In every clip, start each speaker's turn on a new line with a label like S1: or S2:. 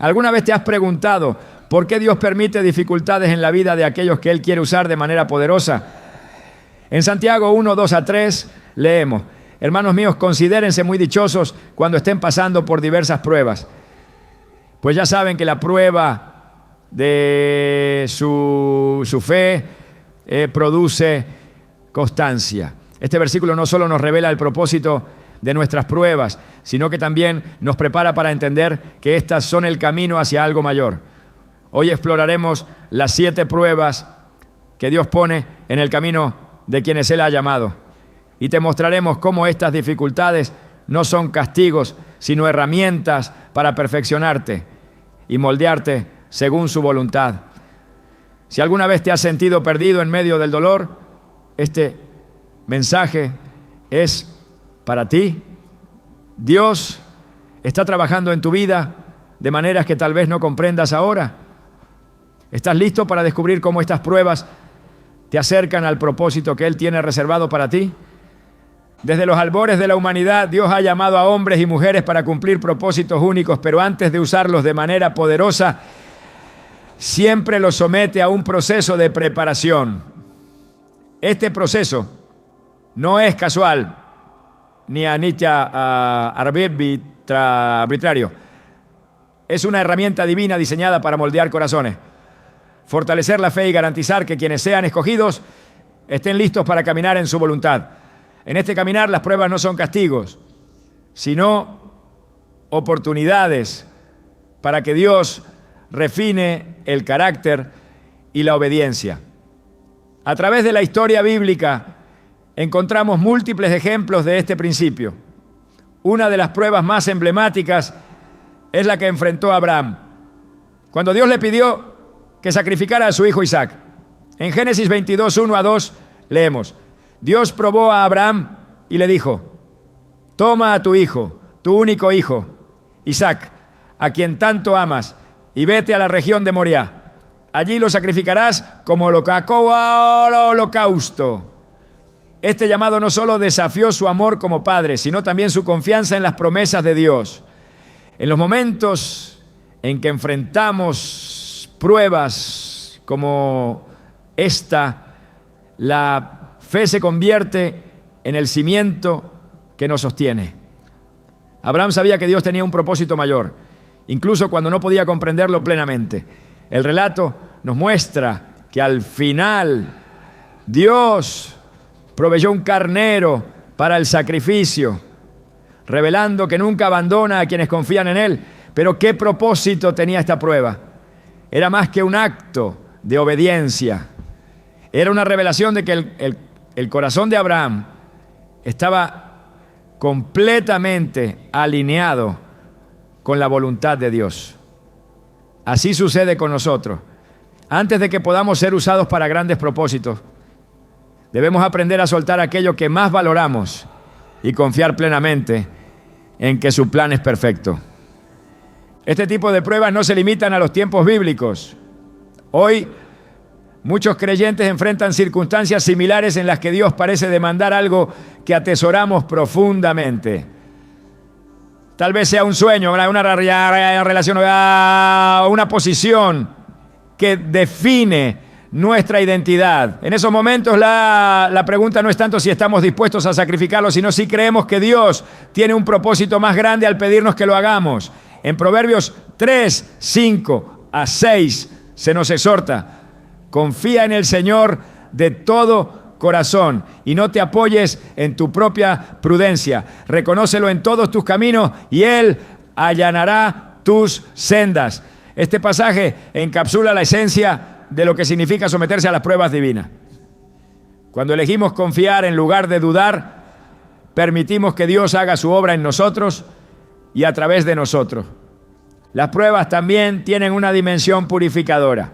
S1: ¿Alguna vez te has preguntado por qué Dios permite dificultades en la vida de aquellos que Él quiere usar de manera poderosa? En Santiago 1, 2 a 3 leemos: hermanos míos, considérense muy dichosos cuando estén pasando por diversas pruebas, pues ya saben que la prueba de su fe produce constancia. Este versículo no solo nos revela el propósito de nuestras pruebas, sino que también nos prepara para entender que estas son el camino hacia algo mayor. Hoy exploraremos las 7 pruebas que Dios pone en el camino de quienes Él ha llamado. Y te mostraremos cómo estas dificultades no son castigos, sino herramientas para perfeccionarte y moldearte según su voluntad. Si alguna vez te has sentido perdido en medio del dolor, este mensaje es para ti. Dios está trabajando en tu vida de maneras que tal vez no comprendas ahora. ¿Estás listo para descubrir cómo estas pruebas te acercan al propósito que Él tiene reservado para ti? Desde los albores de la humanidad, Dios ha llamado a hombres y mujeres para cumplir propósitos únicos, pero antes de usarlos de manera poderosa, siempre los somete a un proceso de preparación. Este proceso no es casual, ni arbitrario. Es una herramienta divina diseñada para moldear corazones, fortalecer la fe y garantizar que quienes sean escogidos estén listos para caminar en su voluntad. En este caminar las pruebas no son castigos, sino oportunidades para que Dios refine el carácter y la obediencia. A través de la historia bíblica encontramos múltiples ejemplos de este principio. Una de las pruebas más emblemáticas es la que enfrentó Abraham, cuando Dios le pidió que sacrificara a su hijo Isaac. En Génesis 22, 1 a 2 leemos: Dios probó a Abraham y le dijo: toma a tu hijo, tu único hijo, Isaac, a quien tanto amas, y vete a la región de Moriah. Allí lo sacrificarás como holocausto. Este llamado no solo desafió su amor como padre, sino también su confianza en las promesas de Dios. En los momentos en que enfrentamos pruebas como esta, la fe se convierte en el cimiento que nos sostiene. Abraham sabía que Dios tenía un propósito mayor, incluso cuando no podía comprenderlo plenamente. El relato nos muestra que al final Dios proveyó un carnero para el sacrificio, revelando que nunca abandona a quienes confían en Él. Pero ¿qué propósito tenía esta prueba? Era más que un acto de obediencia. Era una revelación de que el corazón de Abraham estaba completamente alineado con la voluntad de Dios. Así sucede con nosotros. Antes de que podamos ser usados para grandes propósitos, debemos aprender a soltar aquello que más valoramos y confiar plenamente en que su plan es perfecto. Este tipo de pruebas no se limitan a los tiempos bíblicos. Hoy, muchos creyentes enfrentan circunstancias similares en las que Dios parece demandar algo que atesoramos profundamente. Tal vez sea un sueño, una relación, una posición que define nuestra identidad. En esos momentos la pregunta no es tanto si estamos dispuestos a sacrificarlo, sino si creemos que Dios tiene un propósito más grande al pedirnos que lo hagamos. En Proverbios 3, 5 a 6 se nos exhorta: confía en el Señor de todo corazón y no te apoyes en tu propia prudencia. Reconócelo en todos tus caminos y Él allanará tus sendas. Este pasaje encapsula la esencia de lo que significa someterse a las pruebas divinas. Cuando elegimos confiar en lugar de dudar, permitimos que Dios haga su obra en nosotros y a través de nosotros. Las pruebas también tienen una dimensión purificadora.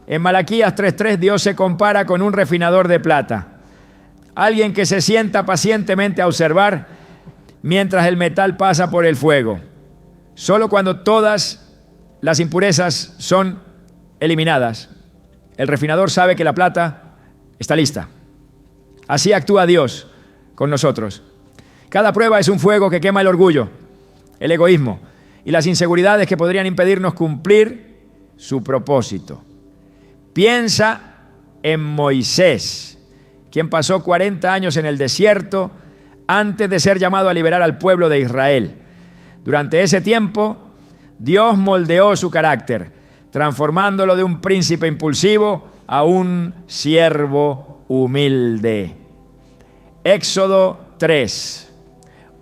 S1: En Malaquías 3:3 Dios se compara con un refinador de plata, alguien que se sienta pacientemente a observar mientras el metal pasa por el fuego. Solo cuando todas las impurezas son eliminadas, el refinador sabe que la plata está lista. Así actúa Dios con nosotros. Cada prueba es un fuego que quema el orgullo, el egoísmo y las inseguridades que podrían impedirnos cumplir su propósito. Piensa en Moisés, quien pasó 40 años en el desierto antes de ser llamado a liberar al pueblo de Israel. Durante ese tiempo, Dios moldeó su carácter, transformándolo de un príncipe impulsivo a un siervo humilde. Éxodo 3.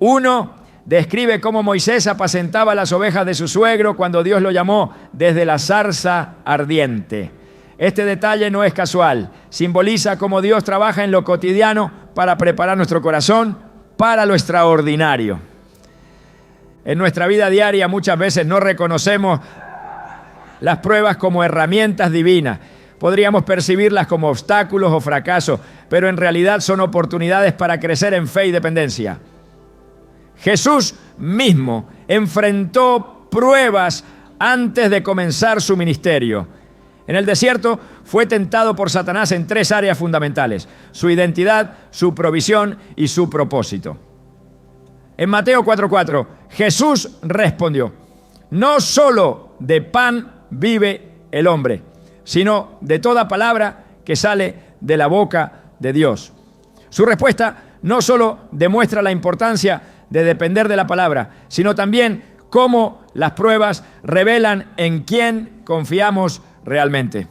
S1: 1 describe cómo Moisés apacentaba las ovejas de su suegro cuando Dios lo llamó desde la zarza ardiente. Este detalle no es casual, simboliza cómo Dios trabaja en lo cotidiano para preparar nuestro corazón para lo extraordinario. En nuestra vida diaria muchas veces no reconocemos las pruebas como herramientas divinas. Podríamos percibirlas como obstáculos o fracasos, pero en realidad son oportunidades para crecer en fe y dependencia. Jesús mismo enfrentó pruebas antes de comenzar su ministerio. En el desierto fue tentado por Satanás en 3 áreas fundamentales: su identidad, su provisión y su propósito. En Mateo 4:4, Jesús respondió: no solo de pan vive el hombre, sino de toda palabra que sale de la boca de Dios. Su respuesta no solo demuestra la importancia de depender de la palabra, sino también cómo las pruebas revelan en quién confiamos realmente.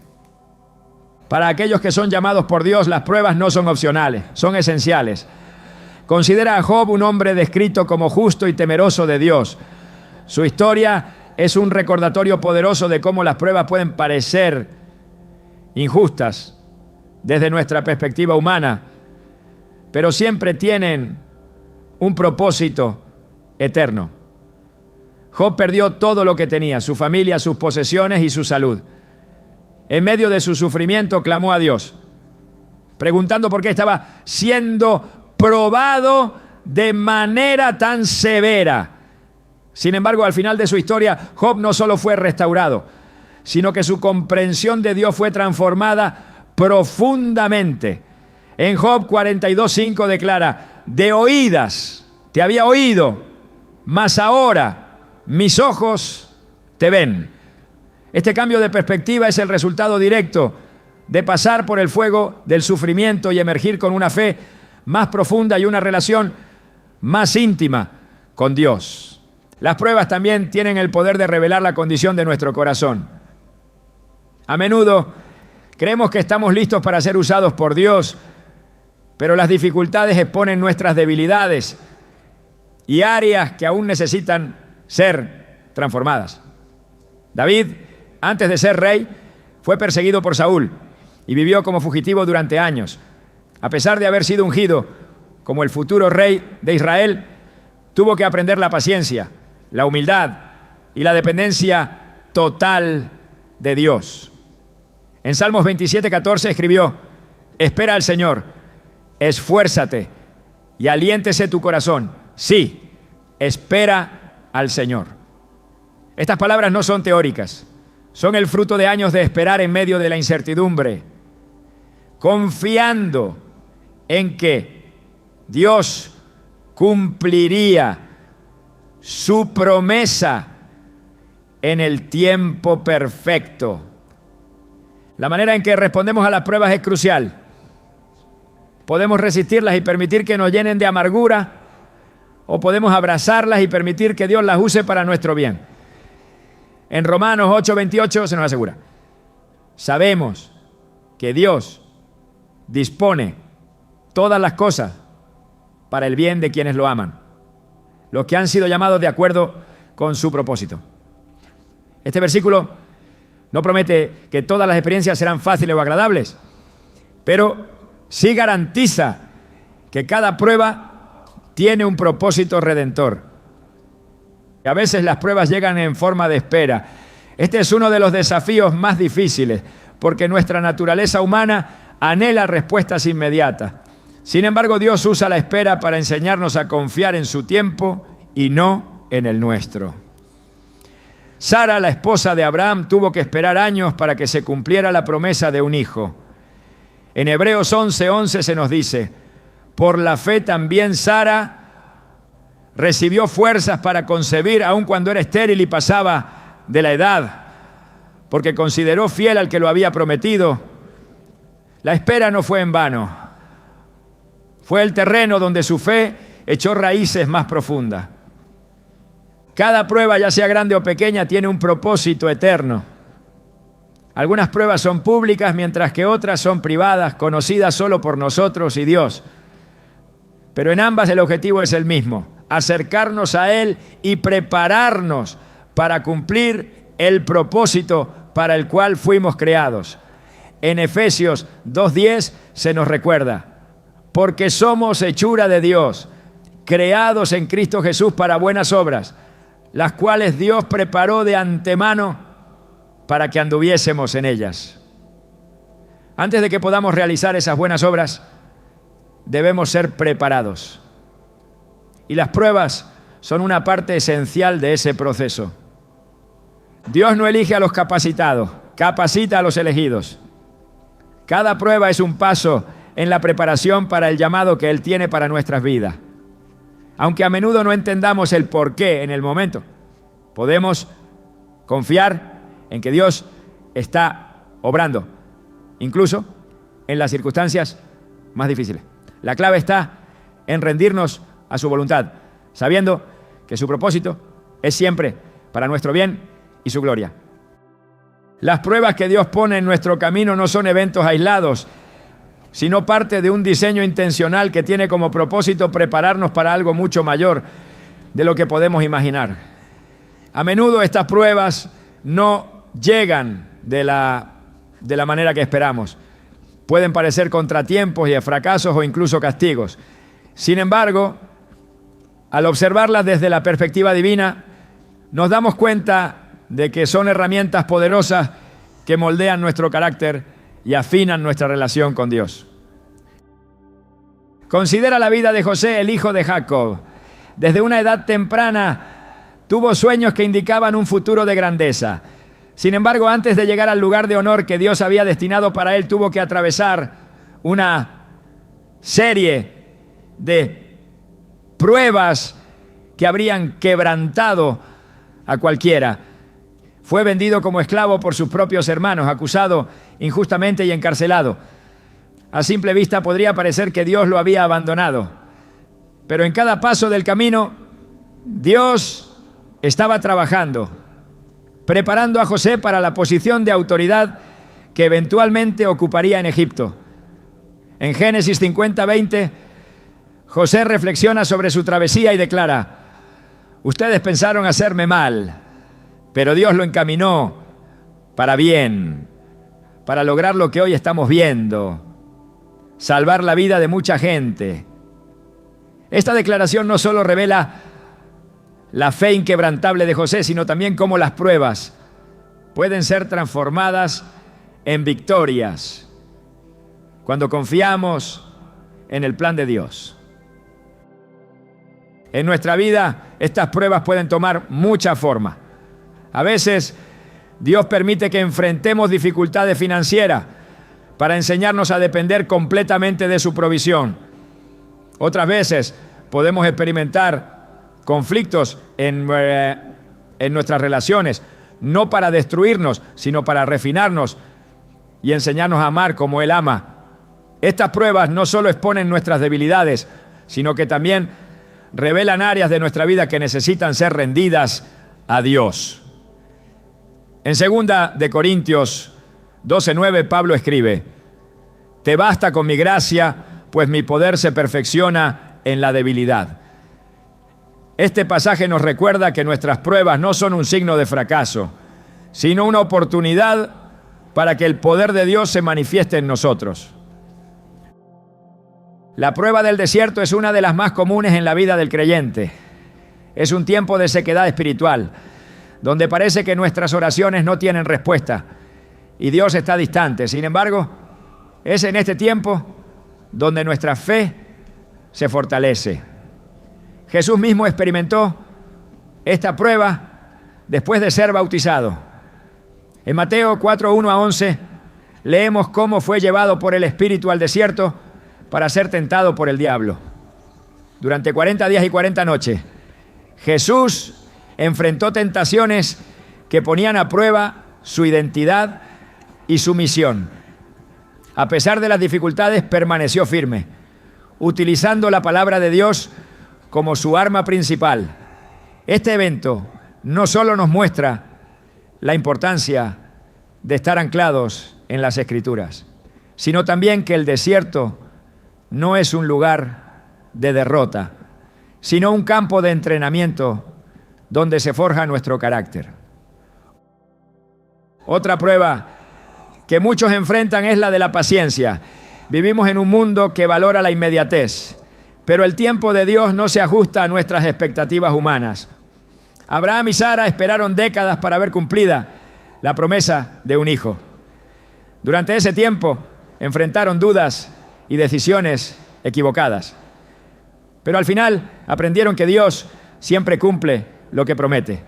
S1: Para aquellos que son llamados por Dios, las pruebas no son opcionales, son esenciales. Considera a Job un hombre descrito como justo y temeroso de Dios. Su historia es un recordatorio poderoso de cómo las pruebas pueden parecer injustas desde nuestra perspectiva humana, pero siempre tienen un propósito eterno. Job perdió todo lo que tenía: su familia, sus posesiones y su salud. En medio de su sufrimiento clamó a Dios, preguntando por qué estaba siendo probado de manera tan severa. Sin embargo, al final de su historia, Job no solo fue restaurado, sino que su comprensión de Dios fue transformada profundamente. En Job 42:5 declara: de oídas te había oído, mas ahora mis ojos te ven. Este cambio de perspectiva es el resultado directo de pasar por el fuego del sufrimiento y emergir con una fe más profunda y una relación más íntima con Dios. Las pruebas también tienen el poder de revelar la condición de nuestro corazón. A menudo creemos que estamos listos para ser usados por Dios, pero las dificultades exponen nuestras debilidades y áreas que aún necesitan ser transformadas. David, antes de ser rey, fue perseguido por Saúl y vivió como fugitivo durante años. A pesar de haber sido ungido como el futuro rey de Israel, tuvo que aprender la paciencia, la humildad y la dependencia total de Dios. En Salmos 27:14 escribió: espera al Señor, esfuérzate y aliéntese tu corazón. Sí, espera al Señor. Estas palabras no son teóricas, son el fruto de años de esperar en medio de la incertidumbre, confiando en que Dios cumpliría su promesa en el tiempo perfecto. La manera en que respondemos a las pruebas es crucial. Podemos resistirlas y permitir que nos llenen de amargura, o podemos abrazarlas y permitir que Dios las use para nuestro bien. En Romanos 8:28 se nos asegura: sabemos que Dios dispone todas las cosas para el bien de quienes lo aman, los que han sido llamados de acuerdo con su propósito. Este versículo no promete que todas las experiencias serán fáciles o agradables, pero sí garantiza que cada prueba tiene un propósito redentor. A veces las pruebas llegan en forma de espera. Este es uno de los desafíos más difíciles, porque nuestra naturaleza humana anhela respuestas inmediatas. Sin embargo, Dios usa la espera para enseñarnos a confiar en su tiempo y no en el nuestro. Sara, la esposa de Abraham, tuvo que esperar años para que se cumpliera la promesa de un hijo. En Hebreos 11:11 se nos dice: por la fe también Sara, recibió fuerzas para concebir aun cuando era estéril y pasaba de la edad, porque consideró fiel al que lo había prometido. La espera no fue en vano. Fue el terreno donde su fe echó raíces más profundas. Cada prueba, ya sea grande o pequeña, tiene un propósito eterno. Algunas pruebas son públicas, mientras que otras son privadas, conocidas solo por nosotros y Dios. Pero en ambas el objetivo es el mismo: acercarnos a Él y prepararnos para cumplir el propósito para el cual fuimos creados. En Efesios 2:10 se nos recuerda: porque somos hechura de Dios, creados en Cristo Jesús para buenas obras, las cuales Dios preparó de antemano para que anduviésemos en ellas. Antes de que podamos realizar esas buenas obras, debemos ser preparados. Y las pruebas son una parte esencial de ese proceso. Dios no elige a los capacitados, capacita a los elegidos. Cada prueba es un paso en la preparación para el llamado que Él tiene para nuestras vidas. Aunque a menudo no entendamos el porqué en el momento, podemos confiar en que Dios está obrando, incluso en las circunstancias más difíciles. La clave está en rendirnos a su voluntad, sabiendo que su propósito es siempre para nuestro bien y su gloria. Las pruebas que Dios pone en nuestro camino no son eventos aislados, sino parte de un diseño intencional que tiene como propósito prepararnos para algo mucho mayor de lo que podemos imaginar. A menudo estas pruebas no llegan de la manera que esperamos. Pueden parecer contratiempos y fracasos o incluso castigos. Sin embargo, al observarlas desde la perspectiva divina, nos damos cuenta de que son herramientas poderosas que moldean nuestro carácter y afinan nuestra relación con Dios. Considera la vida de José, el hijo de Jacob. Desde una edad temprana tuvo sueños que indicaban un futuro de grandeza. Sin embargo, antes de llegar al lugar de honor que Dios había destinado para él, tuvo que atravesar una serie de pruebas que habrían quebrantado a cualquiera. Fue vendido como esclavo por sus propios hermanos, acusado injustamente y encarcelado. A simple vista podría parecer que Dios lo había abandonado, pero en cada paso del camino, Dios estaba trabajando, preparando a José para la posición de autoridad que eventualmente ocuparía en Egipto. En Génesis 50:20, José reflexiona sobre su travesía y declara: ustedes pensaron hacerme mal, pero Dios lo encaminó para bien, para lograr lo que hoy estamos viendo, salvar la vida de mucha gente. Esta declaración no solo revela la fe inquebrantable de José, sino también cómo las pruebas pueden ser transformadas en victorias cuando confiamos en el plan de Dios. En nuestra vida, estas pruebas pueden tomar mucha forma. A veces, Dios permite que enfrentemos dificultades financieras para enseñarnos a depender completamente de su provisión. Otras veces, podemos experimentar conflictos en nuestras relaciones, no para destruirnos, sino para refinarnos y enseñarnos a amar como Él ama. Estas pruebas no solo exponen nuestras debilidades, sino que también revelan áreas de nuestra vida que necesitan ser rendidas a Dios. En 2 de Corintios 12:9, Pablo escribe: te basta con mi gracia, pues mi poder se perfecciona en la debilidad. Este pasaje nos recuerda que nuestras pruebas no son un signo de fracaso, sino una oportunidad para que el poder de Dios se manifieste en nosotros. La prueba del desierto es una de las más comunes en la vida del creyente. Es un tiempo de sequedad espiritual, donde parece que nuestras oraciones no tienen respuesta y Dios está distante. Sin embargo, es en este tiempo donde nuestra fe se fortalece. Jesús mismo experimentó esta prueba después de ser bautizado. En Mateo 4:1-11 leemos cómo fue llevado por el Espíritu al desierto para ser tentado por el diablo. Durante 40 días y 40 noches Jesús enfrentó tentaciones que ponían a prueba su identidad y su misión. A pesar de las dificultades, permaneció firme, utilizando la palabra de Dios como su arma principal. Este evento no solo nos muestra la importancia de estar anclados en las Escrituras, sino también que el desierto no es un lugar de derrota, sino un campo de entrenamiento donde se forja nuestro carácter. Otra prueba que muchos enfrentan es la de la paciencia. Vivimos en un mundo que valora la inmediatez, pero el tiempo de Dios no se ajusta a nuestras expectativas humanas. Abraham y Sara esperaron décadas para ver cumplida la promesa de un hijo. Durante ese tiempo enfrentaron dudas y decisiones equivocadas, pero al final aprendieron que Dios siempre cumple lo que promete.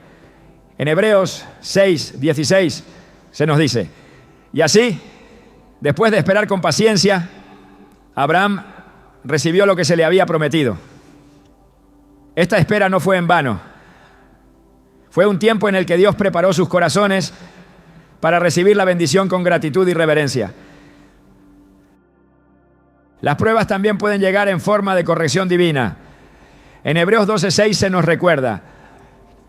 S1: En Hebreos 6:16 se nos dice: y así, después de esperar con paciencia, Abraham recibió lo que se le había prometido. Esta espera no fue en vano. Fue un tiempo en el que Dios preparó sus corazones para recibir la bendición con gratitud y reverencia. Las pruebas también pueden llegar en forma de corrección divina. En Hebreos 12:6 se nos recuerda: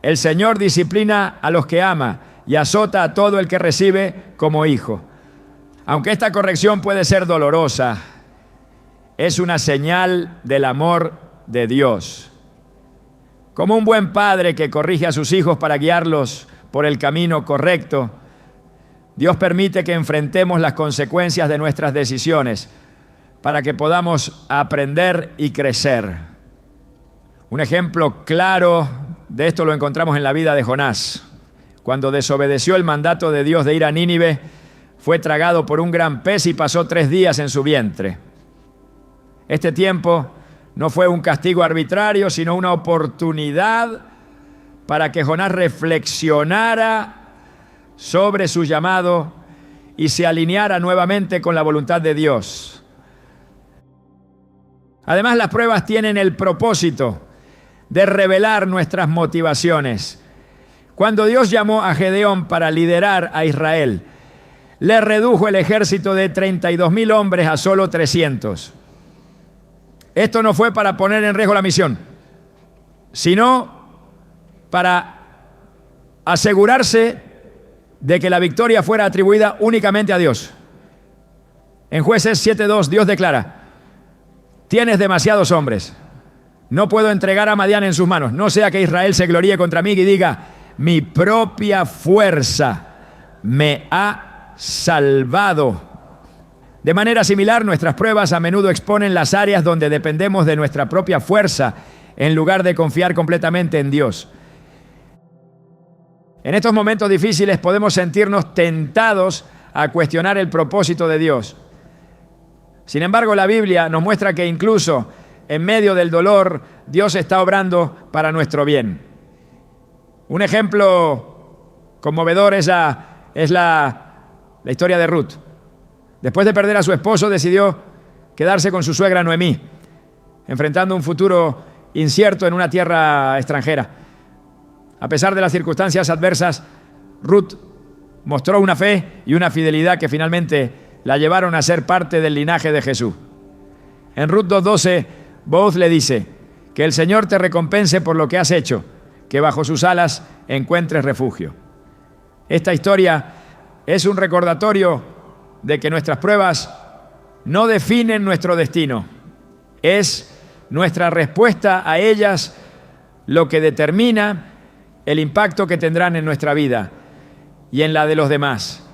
S1: el Señor disciplina a los que ama y azota a todo el que recibe como hijo. Aunque esta corrección puede ser dolorosa, es una señal del amor de Dios. Como un buen padre que corrige a sus hijos para guiarlos por el camino correcto, Dios permite que enfrentemos las consecuencias de nuestras decisiones para que podamos aprender y crecer. Un ejemplo claro de esto lo encontramos en la vida de Jonás. Cuando desobedeció el mandato de Dios de ir a Nínive, fue tragado por un gran pez y pasó 3 días en su vientre. Este tiempo no fue un castigo arbitrario, sino una oportunidad para que Jonás reflexionara sobre su llamado y se alineara nuevamente con la voluntad de Dios. Además, las pruebas tienen el propósito de revelar nuestras motivaciones. Cuando Dios llamó a Gedeón para liderar a Israel, le redujo el ejército de 32,000 hombres a solo 300. Esto no fue para poner en riesgo la misión, sino para asegurarse de que la victoria fuera atribuida únicamente a Dios. En Jueces 7:2 Dios declara: tienes demasiados hombres, no puedo entregar a Madián en sus manos, no sea que Israel se gloríe contra mí y diga: mi propia fuerza me ha salvado. De manera similar, nuestras pruebas a menudo exponen las áreas donde dependemos de nuestra propia fuerza en lugar de confiar completamente en Dios. En estos momentos difíciles podemos sentirnos tentados a cuestionar el propósito de Dios. Sin embargo, la Biblia nos muestra que incluso en medio del dolor, Dios está obrando para nuestro bien. Un ejemplo conmovedor es la historia de Ruth. Después de perder a su esposo, decidió quedarse con su suegra Noemí, enfrentando un futuro incierto en una tierra extranjera. A pesar de las circunstancias adversas, Ruth mostró una fe y una fidelidad que finalmente la llevaron a ser parte del linaje de Jesús. En Ruth 2:12, Booz le dice: que el Señor te recompense por lo que has hecho, que bajo sus alas encuentres refugio. Esta historia es un recordatorio de que nuestras pruebas no definen nuestro destino. Es nuestra respuesta a ellas lo que determina el impacto que tendrán en nuestra vida y en la de los demás.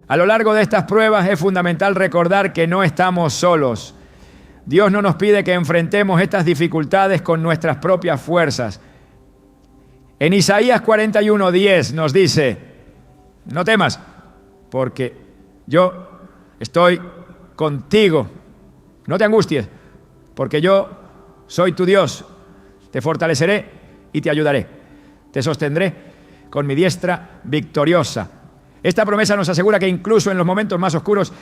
S1: A lo largo de estas pruebas es fundamental recordar que no estamos solos. Dios no nos pide que enfrentemos estas dificultades con nuestras propias fuerzas. En Isaías 41:10 nos dice: no temas, porque yo estoy contigo. No te angusties, porque yo soy tu Dios. Te fortaleceré y te ayudaré. Te sostendré con mi diestra victoriosa. Esta promesa nos asegura que incluso en los momentos más oscuros,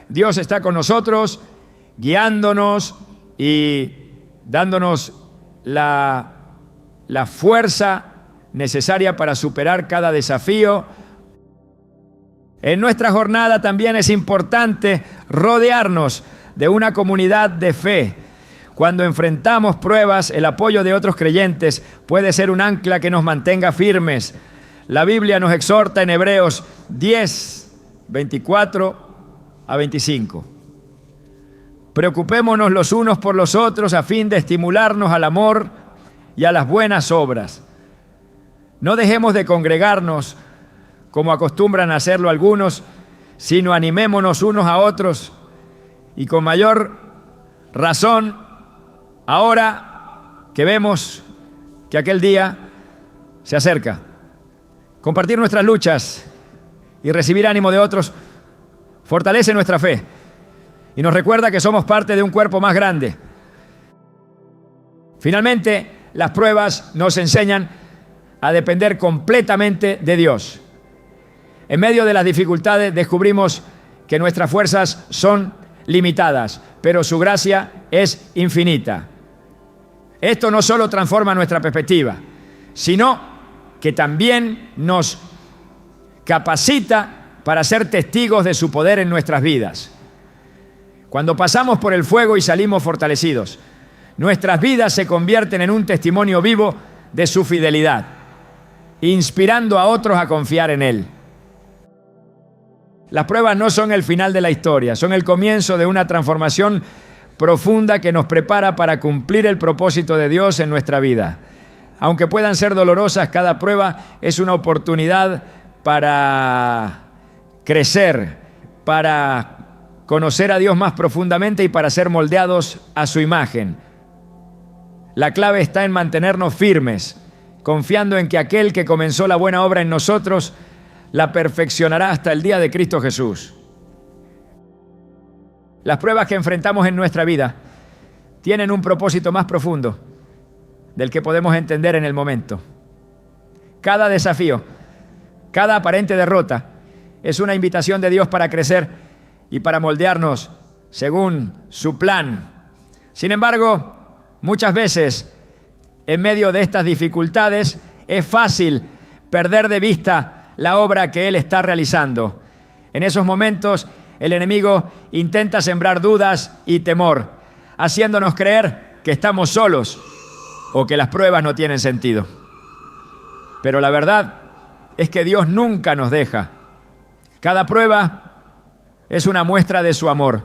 S1: Dios está con nosotros, guiándonos y dándonos la fuerza necesaria para superar cada desafío. En nuestra jornada también es importante rodearnos de una comunidad de fe. Cuando enfrentamos pruebas, el apoyo de otros creyentes puede ser un ancla que nos mantenga firmes. La Biblia nos exhorta en Hebreos 10, 24 a 25. Preocupémonos los unos por los otros a fin de estimularnos al amor y a las buenas obras. No dejemos de congregarnos como acostumbran a hacerlo algunos, sino animémonos unos a otros y con mayor razón ahora que vemos que aquel día se acerca. Compartir nuestras luchas y recibir ánimo de otros fortalece nuestra fe y nos recuerda que somos parte de un cuerpo más grande. Finalmente, las pruebas nos enseñan a depender completamente de Dios. En medio de las dificultades descubrimos que nuestras fuerzas son limitadas, pero su gracia es infinita. Esto no solo transforma nuestra perspectiva, sino que también nos capacita para ser testigos de su poder en nuestras vidas. Cuando pasamos por el fuego y salimos fortalecidos, nuestras vidas se convierten en un testimonio vivo de su fidelidad, inspirando a otros a confiar en Él. Las pruebas no son el final de la historia, son el comienzo de una transformación profunda que nos prepara para cumplir el propósito de Dios en nuestra vida. Aunque puedan ser dolorosas, cada prueba es una oportunidad para crecer, para conocer a Dios más profundamente y para ser moldeados a su imagen. La clave está en mantenernos firmes, confiando en que aquel que comenzó la buena obra en nosotros la perfeccionará hasta el día de Cristo Jesús. Las pruebas que enfrentamos en nuestra vida tienen un propósito más profundo del que podemos entender en el momento. Cada desafío, cada aparente derrota, es una invitación de Dios para crecer y para moldearnos según su plan. Sin embargo, muchas veces, en medio de estas dificultades, es fácil perder de vista la obra que Él está realizando. En esos momentos, el enemigo intenta sembrar dudas y temor, haciéndonos creer que estamos solos o que las pruebas no tienen sentido. Pero la verdad es que Dios nunca nos deja. Cada prueba es una muestra de su amor,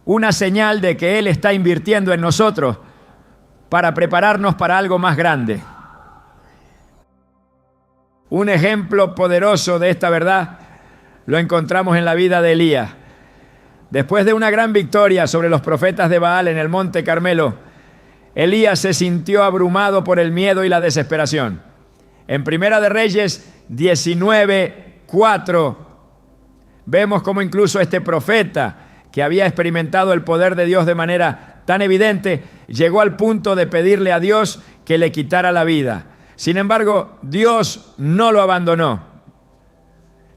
S1: una señal de que Él está invirtiendo en nosotros para prepararnos para algo más grande. Un ejemplo poderoso de esta verdad lo encontramos en la vida de Elías. Después de una gran victoria sobre los profetas de Baal en el Monte Carmelo, Elías se sintió abrumado por el miedo y la desesperación. En Primera de Reyes 19:4 vemos cómo incluso este profeta, que había experimentado el poder de Dios de manera tan evidente, llegó al punto de pedirle a Dios que le quitara la vida. Sin embargo, Dios no lo abandonó.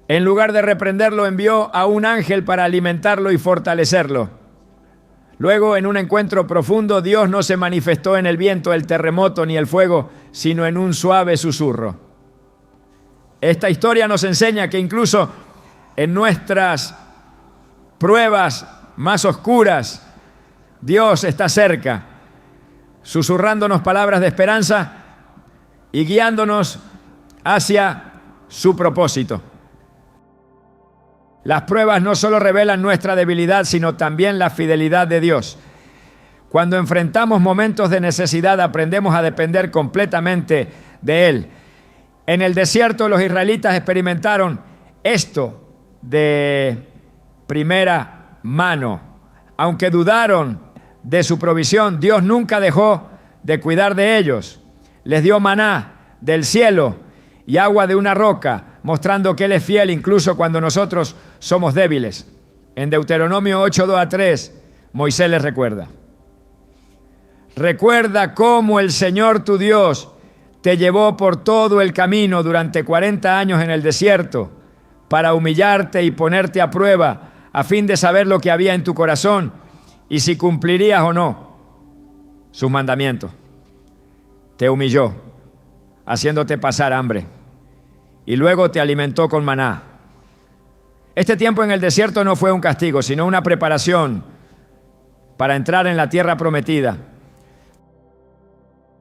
S1: En lugar de reprenderlo, envió a un ángel para alimentarlo y fortalecerlo. Luego, en un encuentro profundo, Dios no se manifestó en el viento, el terremoto ni el fuego, sino en un suave susurro. Esta historia nos enseña que incluso en nuestras pruebas más oscuras, Dios está cerca, susurrándonos palabras de esperanza y guiándonos hacia su propósito. Las pruebas no solo revelan nuestra debilidad, sino también la fidelidad de Dios. Cuando enfrentamos momentos de necesidad, aprendemos a depender completamente de Él. En el desierto, los israelitas experimentaron esto de primera mano. Aunque dudaron de su provisión, Dios nunca dejó de cuidar de ellos. Les dio maná del cielo y agua de una roca, mostrando que Él es fiel incluso cuando nosotros somos débiles. En Deuteronomio 8:2-3, Moisés les recuerda: recuerda cómo el Señor tu Dios te llevó por todo el camino durante 40 años en el desierto para humillarte y ponerte a prueba a fin de saber lo que había en tu corazón y si cumplirías o no sus mandamientos. te humilló, haciéndote pasar hambre, y luego te alimentó con maná. Este tiempo en el desierto no fue un castigo, sino una preparación para entrar en la tierra prometida.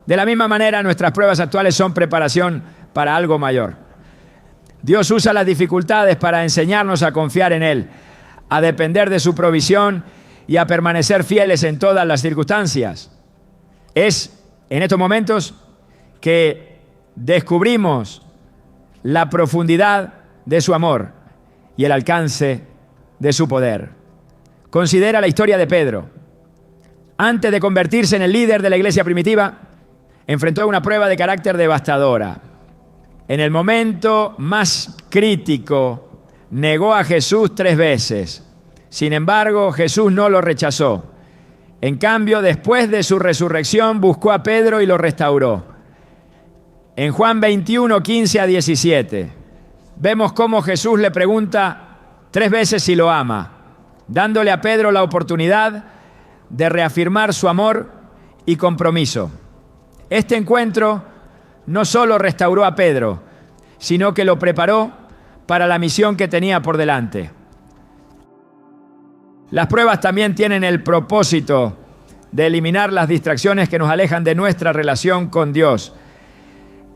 S1: De la misma manera, nuestras pruebas actuales son preparación para algo mayor. Dios usa las dificultades para enseñarnos a confiar en Él, a depender de su provisión y a permanecer fieles en todas las circunstancias. Es en estos momentos que descubrimos la profundidad de su amor y el alcance de su poder. Considera la historia de Pedro. Antes de convertirse en el líder de la iglesia primitiva, enfrentó una prueba de carácter devastadora. En el momento más crítico, negó a Jesús 3 veces. Sin embargo, Jesús no lo rechazó. En cambio, después de su resurrección, buscó a Pedro y lo restauró. En Juan 21, 15 a 17, vemos cómo Jesús le pregunta 3 veces si lo ama, dándole a Pedro la oportunidad de reafirmar su amor y compromiso. Este encuentro no solo restauró a Pedro, sino que lo preparó para la misión que tenía por delante. Las pruebas también tienen el propósito de eliminar las distracciones que nos alejan de nuestra relación con Dios.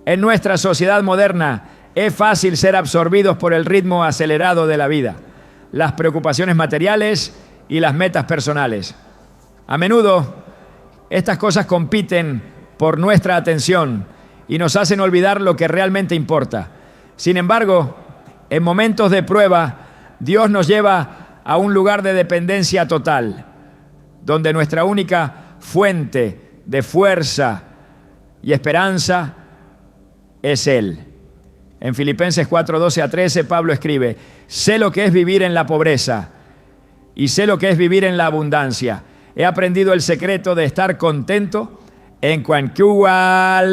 S1: En nuestra sociedad moderna es fácil ser absorbidos por el ritmo acelerado de la vida, las preocupaciones materiales y las metas personales. A menudo, estas cosas compiten por nuestra atención y nos hacen olvidar lo que realmente importa. Sin embargo, en momentos de prueba, Dios nos lleva a un lugar de dependencia total, donde nuestra única fuente de fuerza y esperanza es Él. En Filipenses 4, 12 a 13, Pablo escribe: sé lo que es vivir en la pobreza y sé lo que es vivir en la abundancia. He aprendido el secreto de estar contento en cualquier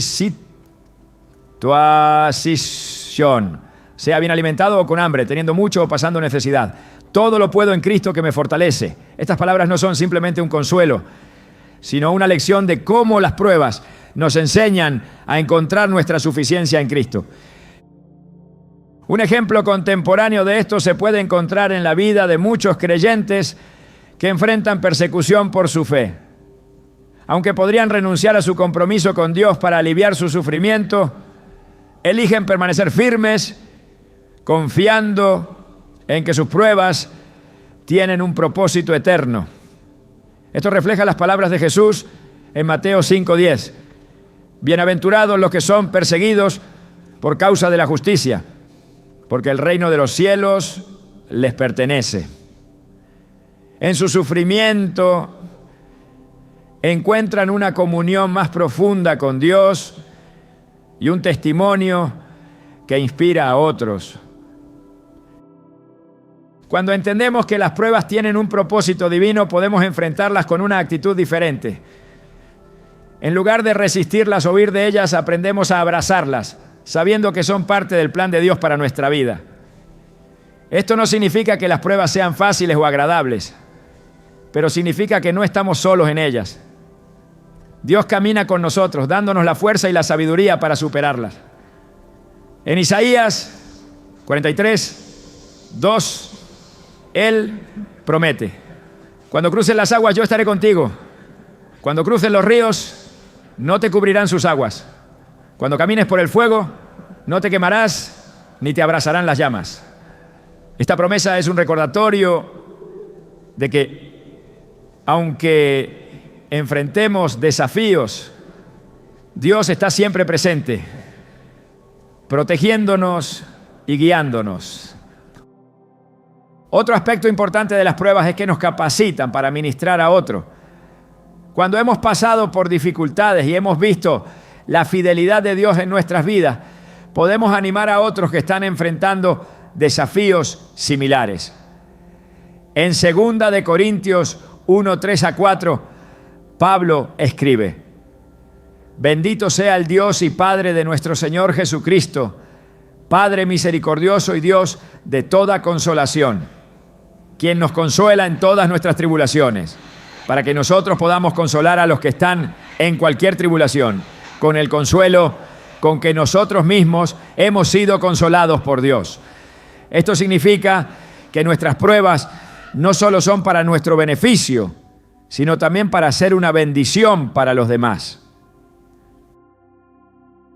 S1: situación, sea bien alimentado o con hambre, teniendo mucho o pasando necesidad. Todo lo puedo en Cristo que me fortalece. Estas palabras no son simplemente un consuelo, sino una lección de cómo las pruebas nos enseñan a encontrar nuestra suficiencia en Cristo. Un ejemplo contemporáneo de esto se puede encontrar en la vida de muchos creyentes que enfrentan persecución por su fe. Aunque podrían renunciar a su compromiso con Dios para aliviar su sufrimiento, eligen permanecer firmes, confiando en que sus pruebas tienen un propósito eterno. Esto refleja las palabras de Jesús en Mateo 5:10. Bienaventurados los que son perseguidos por causa de la justicia, porque el reino de los cielos les pertenece. En su sufrimiento encuentran una comunión más profunda con Dios y un testimonio que inspira a otros. Cuando entendemos que las pruebas tienen un propósito divino, podemos enfrentarlas con una actitud diferente. En lugar de resistirlas o huir de ellas, aprendemos a abrazarlas, sabiendo que son parte del plan de Dios para nuestra vida. Esto no significa que las pruebas sean fáciles o agradables, pero significa que no estamos solos en ellas. Dios camina con nosotros, dándonos la fuerza y la sabiduría para superarlas. En Isaías 43, 2, Él promete: cuando cruces las aguas, yo estaré contigo. Cuando cruces los ríos, no te cubrirán sus aguas. Cuando camines por el fuego, no te quemarás, ni te abrasarán las llamas. Esta promesa es un recordatorio de que, aunque enfrentemos desafíos, Dios está siempre presente, protegiéndonos y guiándonos. Otro aspecto importante de las pruebas es que nos capacitan para ministrar a otros. Cuando hemos pasado por dificultades y hemos visto la fidelidad de Dios en nuestras vidas, podemos animar a otros que están enfrentando desafíos similares. En 2 de Corintios 1, 3 a 4, Pablo escribe: bendito sea el Dios y Padre de nuestro Señor Jesucristo, Padre misericordioso y Dios de toda consolación, quien nos consuela en todas nuestras tribulaciones, para que nosotros podamos consolar a los que están en cualquier tribulación, con el consuelo con que nosotros mismos hemos sido consolados por Dios. Esto significa que nuestras pruebas no solo son para nuestro beneficio, sino también para ser una bendición para los demás.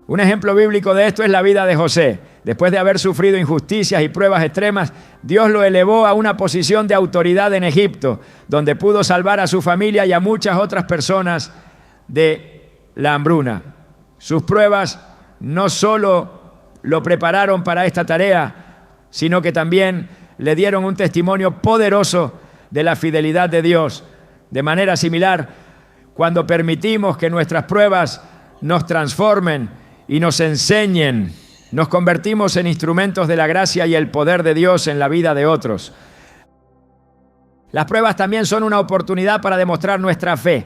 S1: Un ejemplo bíblico de esto es la vida de José. Después de haber sufrido injusticias y pruebas extremas, Dios lo elevó a una posición de autoridad en Egipto, donde pudo salvar a su familia y a muchas otras personas de la hambruna. Sus pruebas no solo lo prepararon para esta tarea, sino que también le dieron un testimonio poderoso de la fidelidad de Dios. De manera similar, cuando permitimos que nuestras pruebas nos transformen y nos enseñen, nos convertimos en instrumentos de la gracia y el poder de Dios en la vida de otros. Las pruebas también son una oportunidad para demostrar nuestra fe.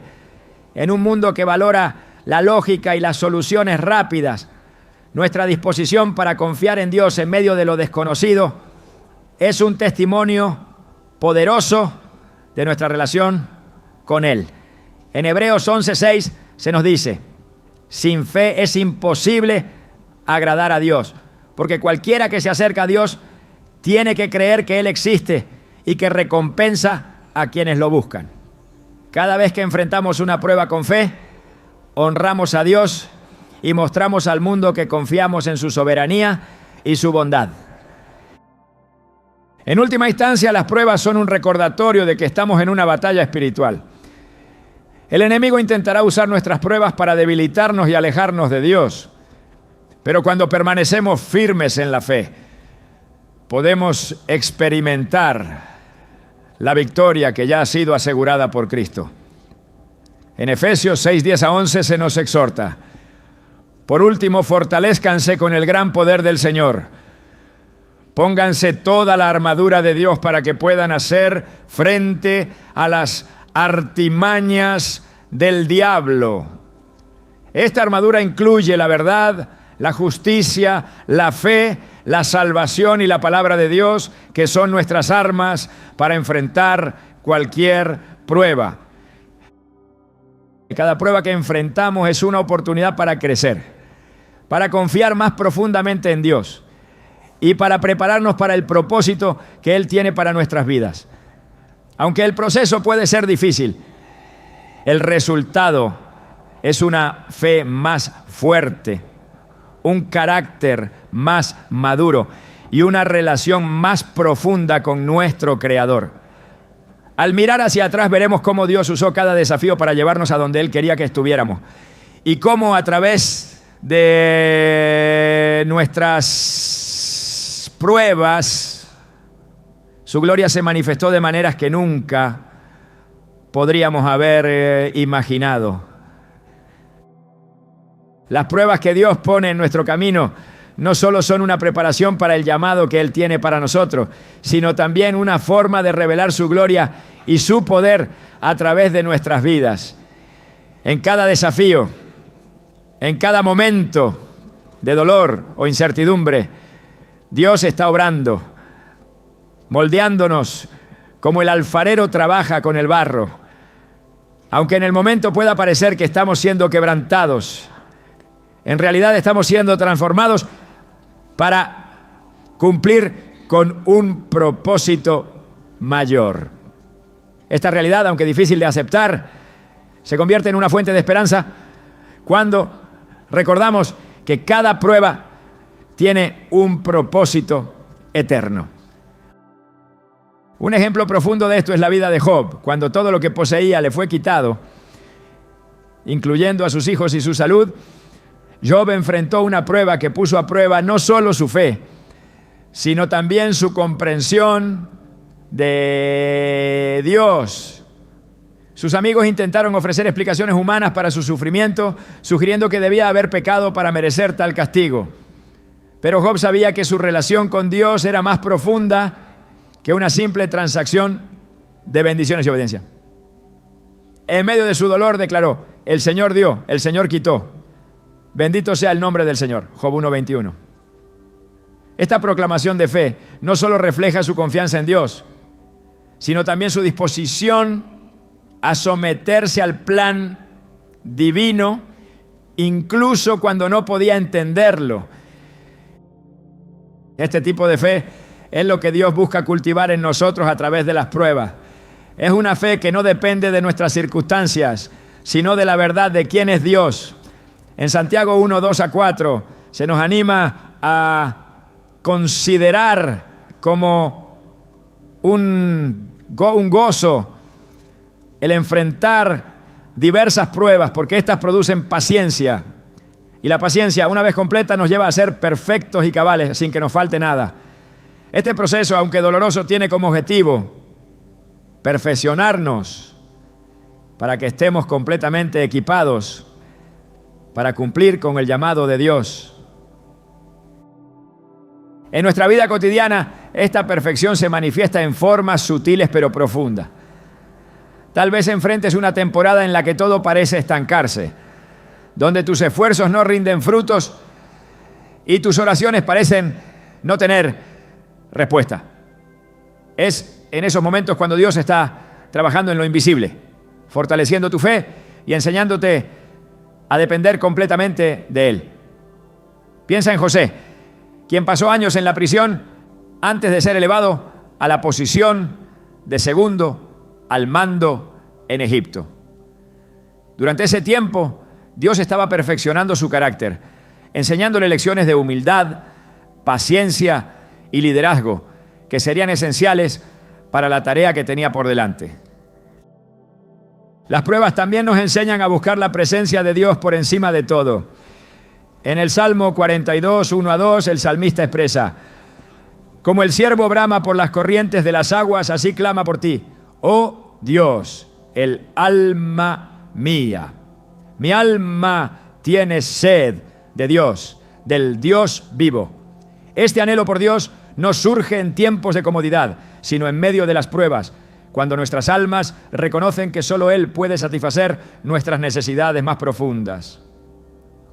S1: En un mundo que valora la lógica y las soluciones rápidas, nuestra disposición para confiar en Dios en medio de lo desconocido es un testimonio poderoso de nuestra relación con Él. En Hebreos 11:6 se nos dice: sin fe es imposible agradar a Dios, porque cualquiera que se acerca a Dios tiene que creer que Él existe y que recompensa a quienes lo buscan. Cada vez que enfrentamos una prueba con fe, honramos a Dios y mostramos al mundo que confiamos en su soberanía y su bondad. En última instancia, las pruebas son un recordatorio de que estamos en una batalla espiritual. El enemigo intentará usar nuestras pruebas para debilitarnos y alejarnos de Dios. Pero cuando permanecemos firmes en la fe, podemos experimentar la victoria que ya ha sido asegurada por Cristo. En Efesios 6:10-11 se nos exhorta: por último, fortalezcanse con el gran poder del Señor. Pónganse toda la armadura de Dios para que puedan hacer frente a las artimañas del diablo. Esta armadura incluye la verdad, la justicia, la fe, la salvación y la palabra de Dios, que son nuestras armas para enfrentar cualquier prueba. Cada prueba que enfrentamos es una oportunidad para crecer, para confiar más profundamente en Dios y para prepararnos para el propósito que Él tiene para nuestras vidas. Aunque el proceso puede ser difícil, el resultado es una fe más fuerte, un carácter más maduro y una relación más profunda con nuestro Creador. Al mirar hacia atrás veremos cómo Dios usó cada desafío para llevarnos a donde Él quería que estuviéramos y cómo a través de nuestras pruebas su gloria se manifestó de maneras que nunca podríamos haber imaginado. Las pruebas que Dios pone en nuestro camino no solo son una preparación para el llamado que Él tiene para nosotros, sino también una forma de revelar su gloria y su poder a través de nuestras vidas. En cada desafío, en cada momento de dolor o incertidumbre, Dios está obrando, moldeándonos como el alfarero trabaja con el barro. Aunque en el momento pueda parecer que estamos siendo quebrantados, en realidad estamos siendo transformados para cumplir con un propósito mayor. Esta realidad, aunque difícil de aceptar, se convierte en una fuente de esperanza cuando recordamos que cada prueba tiene un propósito eterno. Un ejemplo profundo de esto es la vida de Job. Cuando todo lo que poseía le fue quitado, incluyendo a sus hijos y su salud, Job enfrentó una prueba que puso a prueba no solo su fe, sino también su comprensión de Dios. Sus amigos intentaron ofrecer explicaciones humanas para su sufrimiento, sugiriendo que debía haber pecado para merecer tal castigo. Pero Job sabía que su relación con Dios era más profunda que una simple transacción de bendiciones y obediencia. En medio de su dolor declaró: el Señor dio, el Señor quitó. Bendito sea el nombre del Señor. Job 1:21. Esta proclamación de fe no solo refleja su confianza en Dios, sino también su disposición a someterse al plan divino, incluso cuando no podía entenderlo. Este tipo de fe es lo que Dios busca cultivar en nosotros a través de las pruebas. Es una fe que no depende de nuestras circunstancias, sino de la verdad de quién es Dios. En Santiago 1, 2 a 4 se nos anima a considerar como un gozo el enfrentar diversas pruebas, porque éstas producen paciencia. Y la paciencia, una vez completa, nos lleva a ser perfectos y cabales, sin que nos falte nada. Este proceso, aunque doloroso, tiene como objetivo perfeccionarnos para que estemos completamente equipados para cumplir con el llamado de Dios. En nuestra vida cotidiana, esta perfección se manifiesta en formas sutiles pero profundas. Tal vez enfrentes una temporada en la que todo parece estancarse, donde tus esfuerzos no rinden frutos y tus oraciones parecen no tener respuesta. Es en esos momentos cuando Dios está trabajando en lo invisible, fortaleciendo tu fe y enseñándote a depender completamente de Él. Piensa en José, quien pasó años en la prisión antes de ser elevado a la posición de segundo al mando en Egipto. Durante ese tiempo, Dios estaba perfeccionando su carácter, enseñándole lecciones de humildad, paciencia y liderazgo que serían esenciales para la tarea que tenía por delante. Las pruebas también nos enseñan a buscar la presencia de Dios por encima de todo. En el Salmo 42, 1 a 2, el salmista expresa: como el ciervo brama por las corrientes de las aguas, así clama por ti, oh Dios, el alma mía. Mi alma tiene sed de Dios, del Dios vivo. Este anhelo por Dios no surge en tiempos de comodidad, sino en medio de las pruebas, cuando nuestras almas reconocen que solo Él puede satisfacer nuestras necesidades más profundas.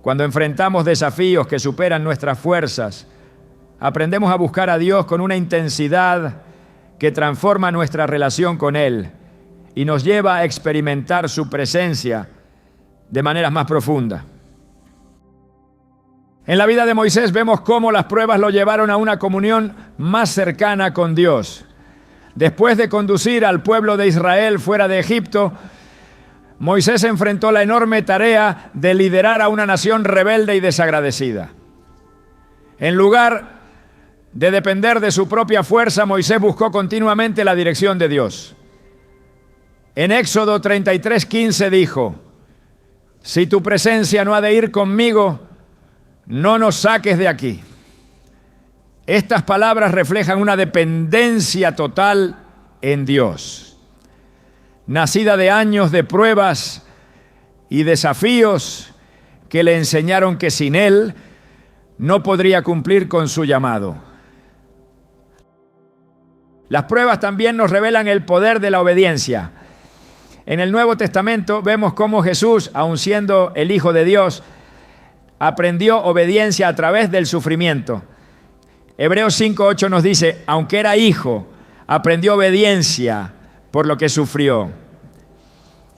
S1: Cuando enfrentamos desafíos que superan nuestras fuerzas, aprendemos a buscar a Dios con una intensidad que transforma nuestra relación con Él y nos lleva a experimentar su presencia de maneras más profundas. En la vida de Moisés vemos cómo las pruebas lo llevaron a una comunión más cercana con Dios. Después de conducir al pueblo de Israel fuera de Egipto, Moisés enfrentó la enorme tarea de liderar a una nación rebelde y desagradecida. En lugar de depender de su propia fuerza, Moisés buscó continuamente la dirección de Dios. En Éxodo 33:15 dijo: si tu presencia no ha de ir conmigo, no nos saques de aquí. Estas palabras reflejan una dependencia total en Dios, nacida de años de pruebas y desafíos que le enseñaron que sin Él no podría cumplir con su llamado. Las pruebas también nos revelan el poder de la obediencia. En el Nuevo Testamento vemos cómo Jesús, aun siendo el Hijo de Dios, aprendió obediencia a través del sufrimiento. Hebreos 5:8 nos dice: aunque era hijo, aprendió obediencia por lo que sufrió.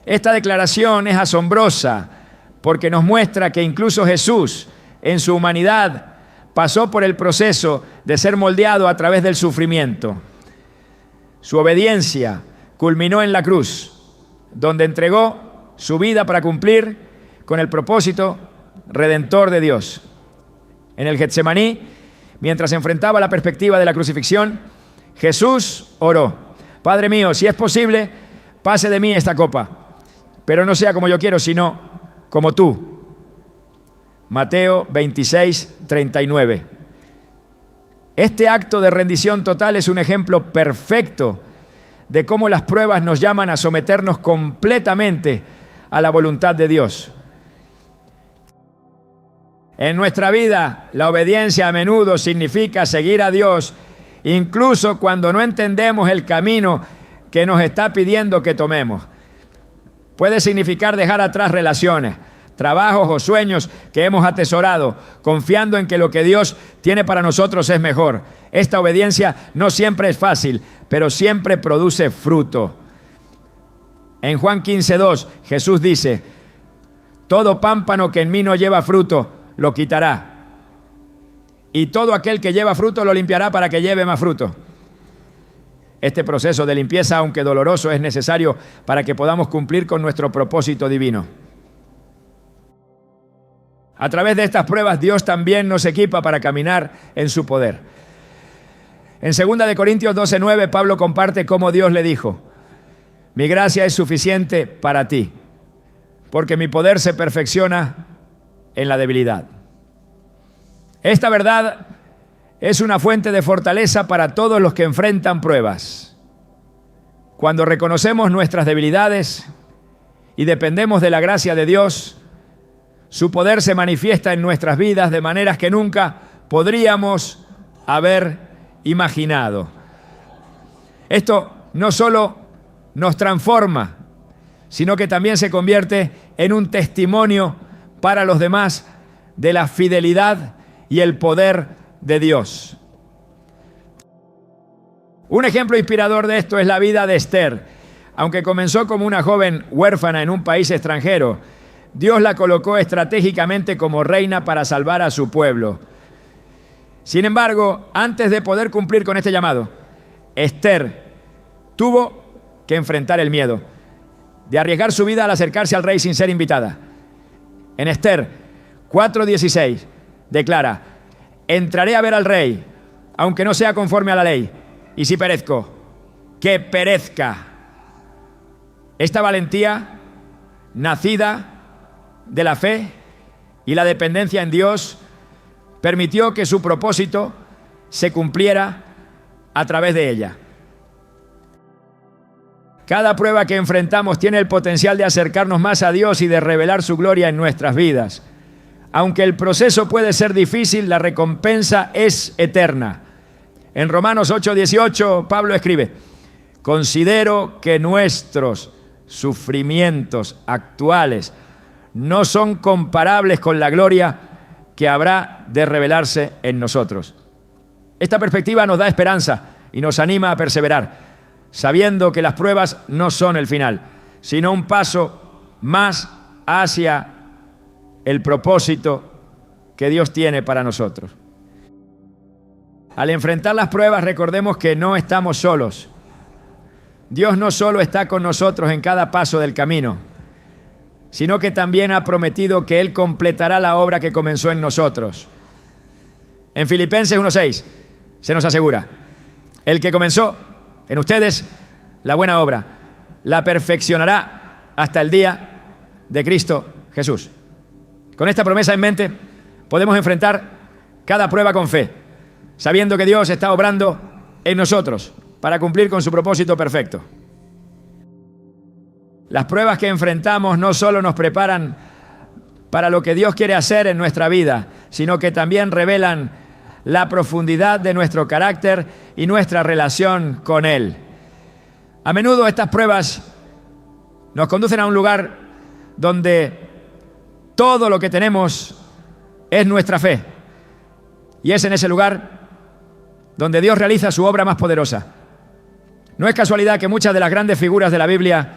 S1: Esta declaración es asombrosa porque nos muestra que incluso Jesús, en su humanidad, pasó por el proceso de ser moldeado a través del sufrimiento. Su obediencia culminó en la cruz, donde entregó su vida para cumplir con el propósito redentor de Dios. En el Getsemaní, mientras enfrentaba la perspectiva de la crucifixión, Jesús oró: Padre mío, si es posible, pase de mí esta copa, pero no sea como yo quiero, sino como tú. Mateo 26:39. Este acto de rendición total es un ejemplo perfecto de cómo las pruebas nos llaman a someternos completamente a la voluntad de Dios. En nuestra vida, la obediencia a menudo significa seguir a Dios, incluso cuando no entendemos el camino que nos está pidiendo que tomemos. Puede significar dejar atrás relaciones, trabajos o sueños que hemos atesorado, confiando en que lo que Dios tiene para nosotros es mejor. Esta obediencia no siempre es fácil, pero siempre produce fruto. En Juan 15:2, Jesús dice: todo pámpano que en mí no lleva fruto, lo quitará. Y todo aquel que lleva fruto lo limpiará para que lleve más fruto. Este proceso de limpieza, aunque doloroso, es necesario para que podamos cumplir con nuestro propósito divino. A través de estas pruebas, Dios también nos equipa para caminar en su poder. En 2 de Corintios 12:9, Pablo comparte cómo Dios le dijo: mi gracia es suficiente para ti, porque mi poder se perfecciona en la debilidad. Esta verdad es una fuente de fortaleza para todos los que enfrentan pruebas. Cuando reconocemos nuestras debilidades y dependemos de la gracia de Dios, su poder se manifiesta en nuestras vidas de maneras que nunca podríamos haber imaginado. Esto no solo nos transforma, sino que también se convierte en un testimonio para los demás de la fidelidad y el poder de Dios. Un ejemplo inspirador de esto es la vida de Esther. Aunque comenzó como una joven huérfana en un país extranjero, Dios la colocó estratégicamente como reina para salvar a su pueblo. Sin embargo, antes de poder cumplir con este llamado, Esther tuvo que enfrentar el miedo de arriesgar su vida al acercarse al rey sin ser invitada. En Esther 4:16 declara: entraré a ver al rey, aunque no sea conforme a la ley, y si perezco, que perezca. Esta valentía, nacida de la fe y la dependencia en Dios, permitió que su propósito se cumpliera a través de ella. Cada prueba que enfrentamos tiene el potencial de acercarnos más a Dios y de revelar su gloria en nuestras vidas. Aunque el proceso puede ser difícil, la recompensa es eterna. En Romanos 8:18, Pablo escribe: considero que nuestros sufrimientos actuales no son comparables con la gloria que habrá de revelarse en nosotros. Esta perspectiva nos da esperanza y nos anima a perseverar, sabiendo que las pruebas no son el final, sino un paso más hacia el propósito que Dios tiene para nosotros. Al enfrentar las pruebas, recordemos que no estamos solos. Dios no solo está con nosotros en cada paso del camino, sino que también ha prometido que Él completará la obra que comenzó en nosotros. En Filipenses 1:6 se nos asegura: el que comenzó en ustedes la buena obra, la perfeccionará hasta el día de Cristo Jesús. Con esta promesa en mente, podemos enfrentar cada prueba con fe, sabiendo que Dios está obrando en nosotros para cumplir con su propósito perfecto. Las pruebas que enfrentamos no solo nos preparan para lo que Dios quiere hacer en nuestra vida, sino que también revelan la profundidad de nuestro carácter y nuestra relación con Él. A menudo estas pruebas nos conducen a un lugar donde todo lo que tenemos es nuestra fe. Y es en ese lugar donde Dios realiza su obra más poderosa. No es casualidad que muchas de las grandes figuras de la Biblia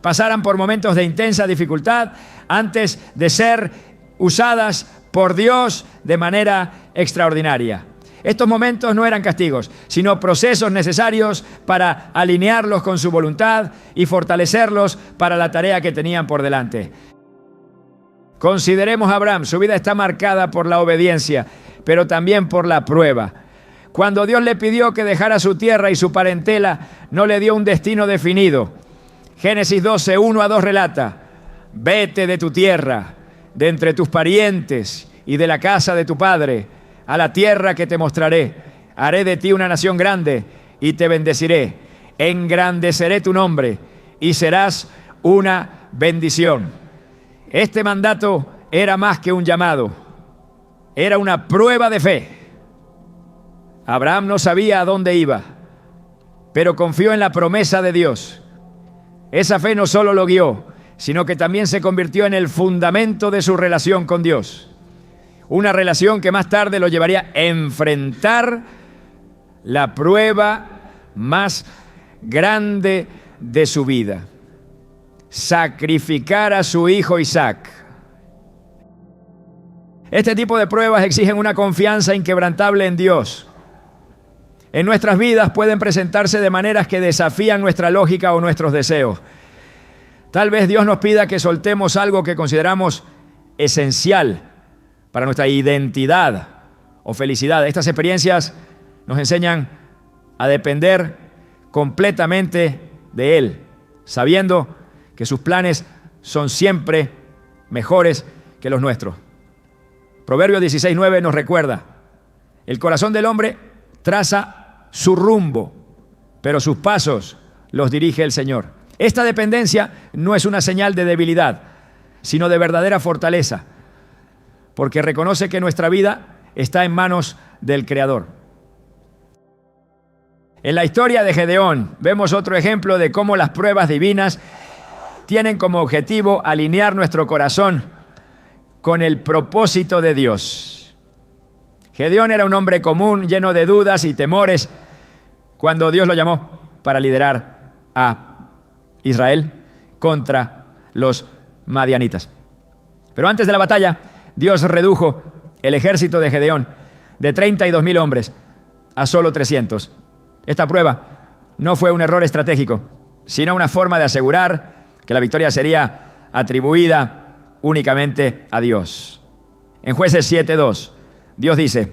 S1: pasaran por momentos de intensa dificultad antes de ser usadas por Dios de manera extraordinaria. Estos momentos no eran castigos, sino procesos necesarios para alinearlos con su voluntad y fortalecerlos para la tarea que tenían por delante. Consideremos a Abraham. Su vida está marcada por la obediencia, pero también por la prueba. Cuando Dios le pidió que dejara su tierra y su parentela, no le dio un destino definido. Génesis 12, 1-2 relata: vete de tu tierra, de entre tus parientes y de la casa de tu padre, a la tierra que te mostraré. Haré de ti una nación grande y te bendeciré. Engrandeceré tu nombre y serás una bendición. Este mandato era más que un llamado, era una prueba de fe. Abraham no sabía a dónde iba, pero confió en la promesa de Dios. Esa fe no solo lo guió, sino que también se convirtió en el fundamento de su relación con Dios. Una relación que más tarde lo llevaría a enfrentar la prueba más grande de su vida. sacrificar a su hijo Isaac. Este tipo de pruebas exigen una confianza inquebrantable en Dios. En nuestras vidas pueden presentarse de maneras que desafían nuestra lógica o nuestros deseos. Tal vez Dios nos pida que soltemos algo que consideramos esencial para nuestra identidad o felicidad. Estas experiencias nos enseñan a depender completamente de Él, sabiendo que sus planes son siempre mejores que los nuestros. Proverbios 16:9 nos recuerda: el corazón del hombre traza su rumbo, pero sus pasos los dirige el Señor. Esta dependencia no es una señal de debilidad, sino de verdadera fortaleza, porque reconoce que nuestra vida está en manos del Creador. En la historia de Gedeón vemos otro ejemplo de cómo las pruebas divinas tienen como objetivo alinear nuestro corazón con el propósito de Dios. Gedeón era un hombre común, lleno de dudas y temores, cuando Dios lo llamó para liderar a Israel contra los madianitas. Pero antes de la batalla, Dios redujo el ejército de Gedeón de 32,000 hombres a solo 300. Esta prueba no fue un error estratégico, sino una forma de asegurar que la victoria sería atribuida únicamente a Dios. En Jueces 7:2, Dios dice: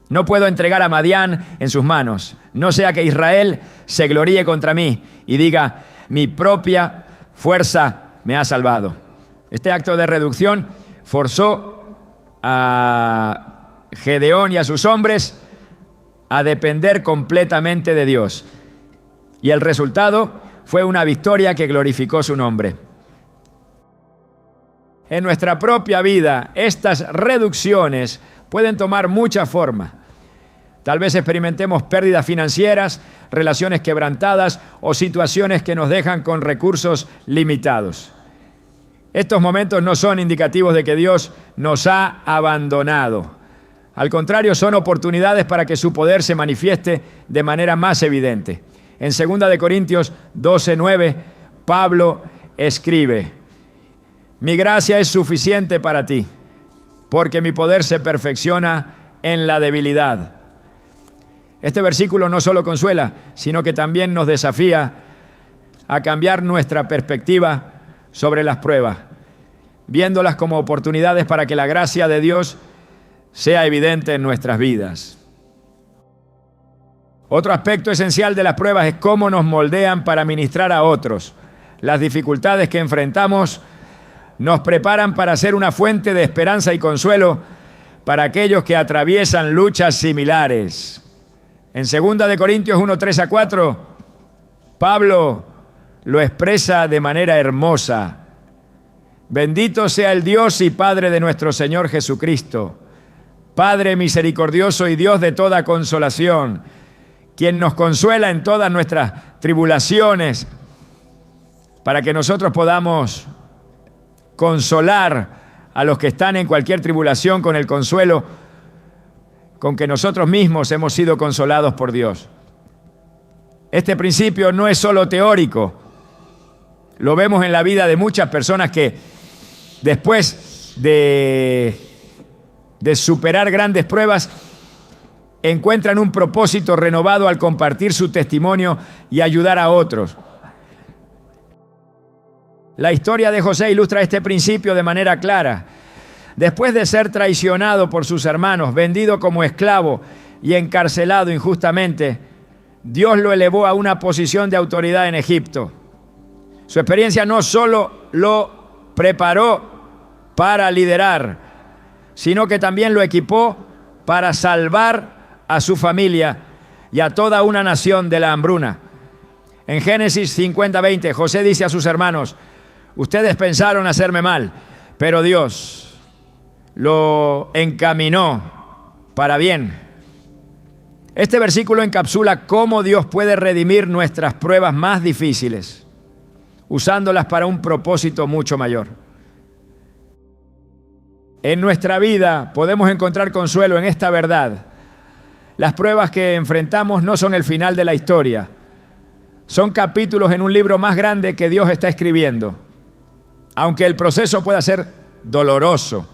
S1: no puedo entregar a Madián en sus manos, no sea que Israel se gloríe contra mí y diga: mi propia fuerza me ha salvado. Este acto de reducción forzó a Gedeón y a sus hombres a depender completamente de Dios. Y el resultado fue una victoria que glorificó su nombre. En nuestra propia vida, estas reducciones pueden tomar mucha forma. Tal vez experimentemos pérdidas financieras, relaciones quebrantadas o situaciones que nos dejan con recursos limitados. Estos momentos no son indicativos de que Dios nos ha abandonado. Al contrario, son oportunidades para que su poder se manifieste de manera más evidente. En 2 de Corintios 12:9, Pablo escribe: mi gracia es suficiente para ti, porque mi poder se perfecciona en la debilidad. Este versículo no solo consuela, sino que también nos desafía a cambiar nuestra perspectiva sobre las pruebas, viéndolas como oportunidades para que la gracia de Dios sea evidente en nuestras vidas. Otro aspecto esencial de las pruebas es cómo nos moldean para ministrar a otros. Las dificultades que enfrentamos nos preparan para ser una fuente de esperanza y consuelo para aquellos que atraviesan luchas similares. En 2 de Corintios 1:3-4, Pablo lo expresa de manera hermosa: bendito sea el Dios y Padre de nuestro Señor Jesucristo, Padre misericordioso y Dios de toda consolación, quien nos consuela en todas nuestras tribulaciones, para que nosotros podamos consolar a los que están en cualquier tribulación con el consuelo con que nosotros mismos hemos sido consolados por Dios. Este principio no es solo teórico, lo vemos en la vida de muchas personas que después de superar grandes pruebas encuentran un propósito renovado al compartir su testimonio y ayudar a otros. La historia de José ilustra este principio de manera clara. Después de ser traicionado por sus hermanos, vendido como esclavo y encarcelado injustamente, Dios lo elevó a una posición de autoridad en Egipto. Su experiencia no solo lo preparó para liderar, sino que también lo equipó para salvar a su familia y a toda una nación de la hambruna. En Génesis 50:20, José dice a sus hermanos: ustedes pensaron hacerme mal, pero Dios lo encaminó para bien. Este versículo encapsula cómo Dios puede redimir nuestras pruebas más difíciles, usándolas para un propósito mucho mayor. En nuestra vida podemos encontrar consuelo en esta verdad. Las pruebas que enfrentamos no son el final de la historia, son capítulos en un libro más grande que Dios está escribiendo. Aunque el proceso pueda ser doloroso,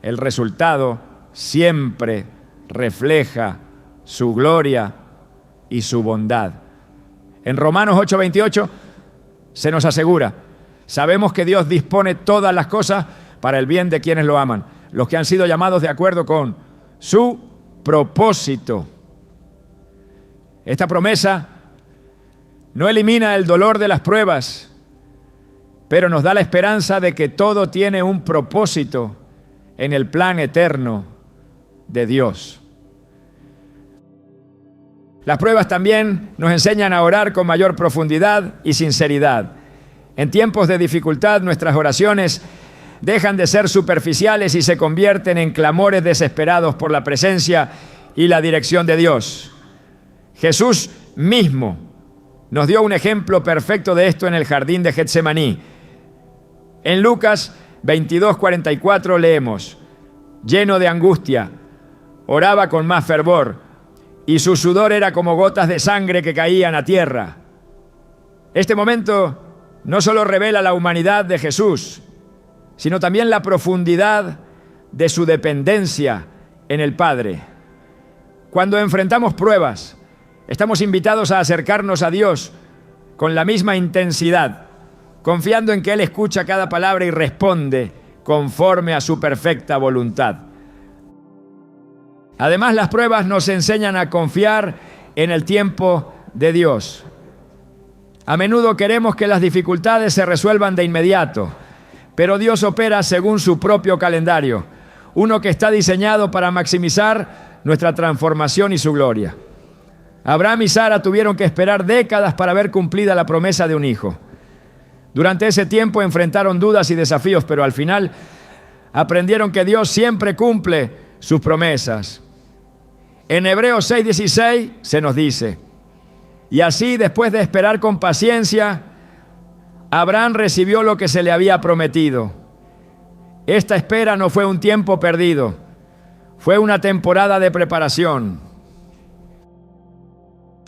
S1: el resultado siempre refleja su gloria y su bondad. En Romanos 8:28 se nos asegura: sabemos que Dios dispone todas las cosas para el bien de quienes lo aman, los que han sido llamados de acuerdo con su propósito. Esta promesa no elimina el dolor de las pruebas, pero nos da la esperanza de que todo tiene un propósito en el plan eterno de Dios. Las pruebas también nos enseñan a orar con mayor profundidad y sinceridad. En tiempos de dificultad, nuestras oraciones dejan de ser superficiales y se convierten en clamores desesperados por la presencia y la dirección de Dios. Jesús mismo nos dio un ejemplo perfecto de esto en el jardín de Getsemaní. En Lucas 22:44 leemos: lleno de angustia, oraba con más fervor, y su sudor era como gotas de sangre que caían a tierra. Este momento no solo revela la humanidad de Jesús, sino también la profundidad de su dependencia en el Padre. Cuando enfrentamos pruebas, estamos invitados a acercarnos a Dios con la misma intensidad, confiando en que Él escucha cada palabra y responde conforme a su perfecta voluntad. Además, las pruebas nos enseñan a confiar en el tiempo de Dios. A menudo queremos que las dificultades se resuelvan de inmediato, pero Dios opera según su propio calendario, uno que está diseñado para maximizar nuestra transformación y su gloria. Abraham y Sara tuvieron que esperar décadas para ver cumplida la promesa de un hijo. Durante ese tiempo enfrentaron dudas y desafíos, pero al final aprendieron que Dios siempre cumple sus promesas. En Hebreos 6:16 se nos dice: y así, después de esperar con paciencia, Abraham recibió lo que se le había prometido. Esta espera no fue un tiempo perdido, fue una temporada de preparación.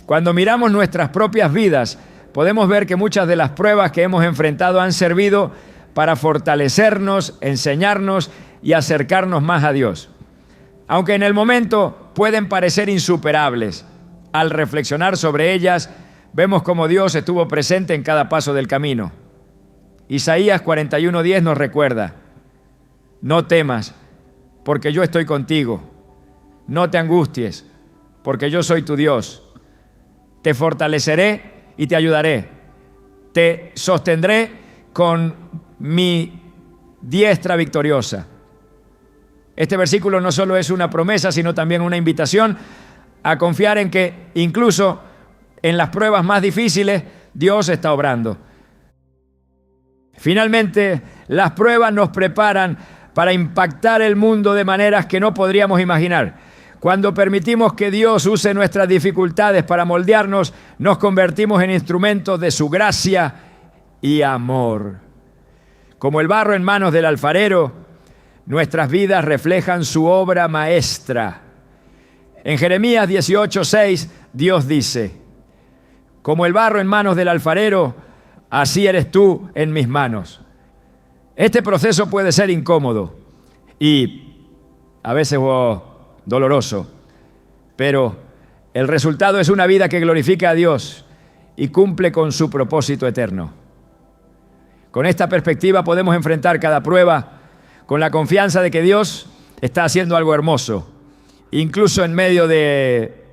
S1: Cuando miramos nuestras propias vidas, podemos ver que muchas de las pruebas que hemos enfrentado han servido para fortalecernos, enseñarnos y acercarnos más a Dios. Aunque en el momento pueden parecer insuperables, al reflexionar sobre ellas, vemos cómo Dios estuvo presente en cada paso del camino. Isaías 41:10 nos recuerda: no temas, porque yo estoy contigo. No te angusties, porque yo soy tu Dios. Te fortaleceré y te ayudaré. Te sostendré con mi diestra victoriosa. Este versículo no solo es una promesa, sino también una invitación a confiar en que incluso en las pruebas más difíciles, Dios está obrando. Finalmente, las pruebas nos preparan para impactar el mundo de maneras que no podríamos imaginar. Cuando permitimos que Dios use nuestras dificultades para moldearnos, nos convertimos en instrumentos de su gracia y amor. Como el barro en manos del alfarero, nuestras vidas reflejan su obra maestra. En Jeremías 18:6, Dios dice: como el barro en manos del alfarero, así eres tú en mis manos. Este proceso puede ser incómodo y a veces doloroso, pero el resultado es una vida que glorifica a Dios y cumple con su propósito eterno. Con esta perspectiva podemos enfrentar cada prueba con la confianza de que Dios está haciendo algo hermoso, incluso en medio de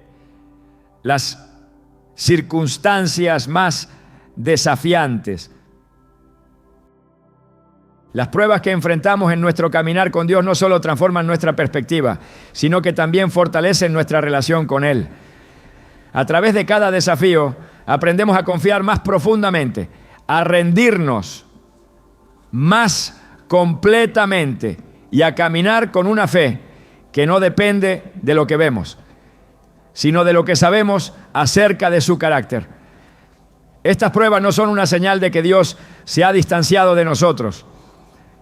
S1: las circunstancias más desafiantes. Las pruebas que enfrentamos en nuestro caminar con Dios no solo transforman nuestra perspectiva, sino que también fortalecen nuestra relación con Él. A través de cada desafío aprendemos a confiar más profundamente, a rendirnos más completamente y a caminar con una fe que no depende de lo que vemos, sino de lo que sabemos acerca de su carácter. Estas pruebas no son una señal de que Dios se ha distanciado de nosotros,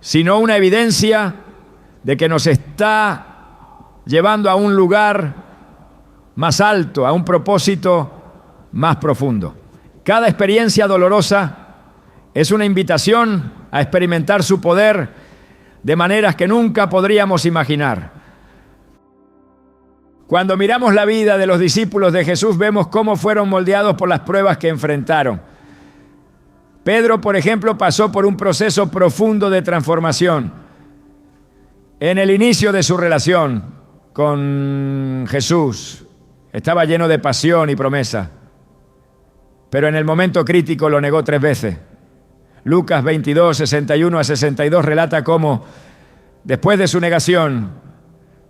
S1: sino una evidencia de que nos está llevando a un lugar más alto, a un propósito más profundo. Cada experiencia dolorosa Es una invitación a experimentar su poder de maneras que nunca podríamos imaginar. Cuando miramos la vida de los discípulos de Jesús, vemos cómo fueron moldeados por las pruebas que enfrentaron. Pedro, por ejemplo, pasó por un proceso profundo de transformación. En el inicio de su relación con Jesús, estaba lleno de pasión y promesa, pero en el momento crítico lo negó 3 veces. Lucas 22, 61 a 62 relata cómo, después de su negación,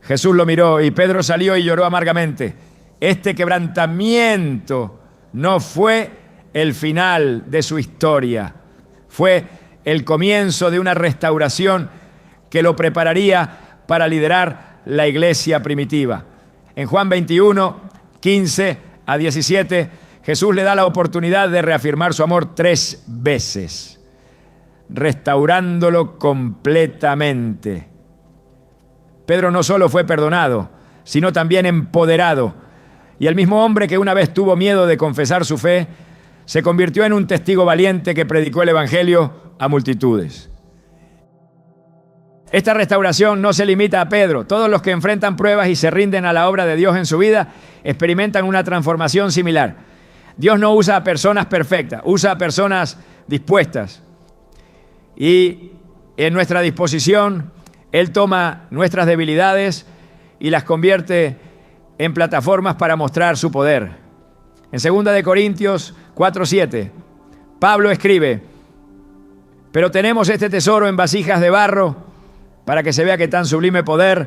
S1: Jesús lo miró y Pedro salió y lloró amargamente. Este quebrantamiento no fue el final de su historia, fue el comienzo de una restauración que lo prepararía para liderar la iglesia primitiva. En Juan 21, 15 a 17, Jesús le da la oportunidad de reafirmar su amor 3 veces, restaurándolo completamente. Pedro no solo fue perdonado, sino también empoderado. Y el mismo hombre que una vez tuvo miedo de confesar su fe, se convirtió en un testigo valiente que predicó el evangelio a multitudes. Esta restauración no se limita a Pedro. Todos los que enfrentan pruebas y se rinden a la obra de Dios en su vida experimentan una transformación similar. Dios no usa a personas perfectas, usa a personas dispuestas. Y en nuestra disposición, Él toma nuestras debilidades y las convierte en plataformas para mostrar su poder. En 2 Corintios 4:7, Pablo escribe: pero tenemos este tesoro en vasijas de barro para que se vea que tan sublime poder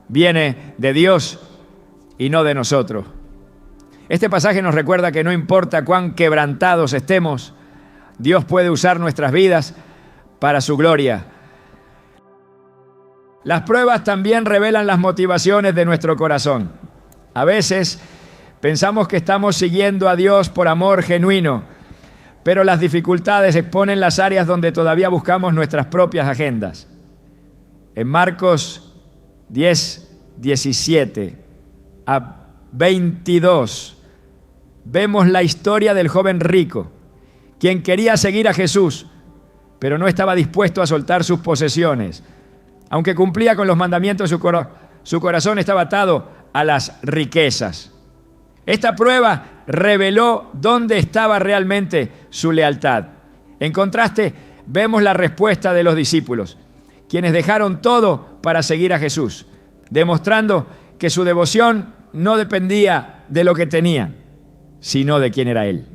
S1: viene de Dios y no de nosotros. Este pasaje nos recuerda que no importa cuán quebrantados estemos, Dios puede usar nuestras vidas para su gloria. Las pruebas también revelan las motivaciones de nuestro corazón. A veces pensamos que estamos siguiendo a Dios por amor genuino, pero las dificultades exponen las áreas donde todavía buscamos nuestras propias agendas. En Marcos 10, 17 a 22 vemos la historia del joven rico, quien quería seguir a Jesús, pero no estaba dispuesto a soltar sus posesiones. Aunque cumplía con los mandamientos, su corazón estaba atado a las riquezas. Esta prueba reveló dónde estaba realmente su lealtad. En contraste, vemos la respuesta de los discípulos, quienes dejaron todo para seguir a Jesús, demostrando que su devoción no dependía de lo que tenían, sino de quién era Él.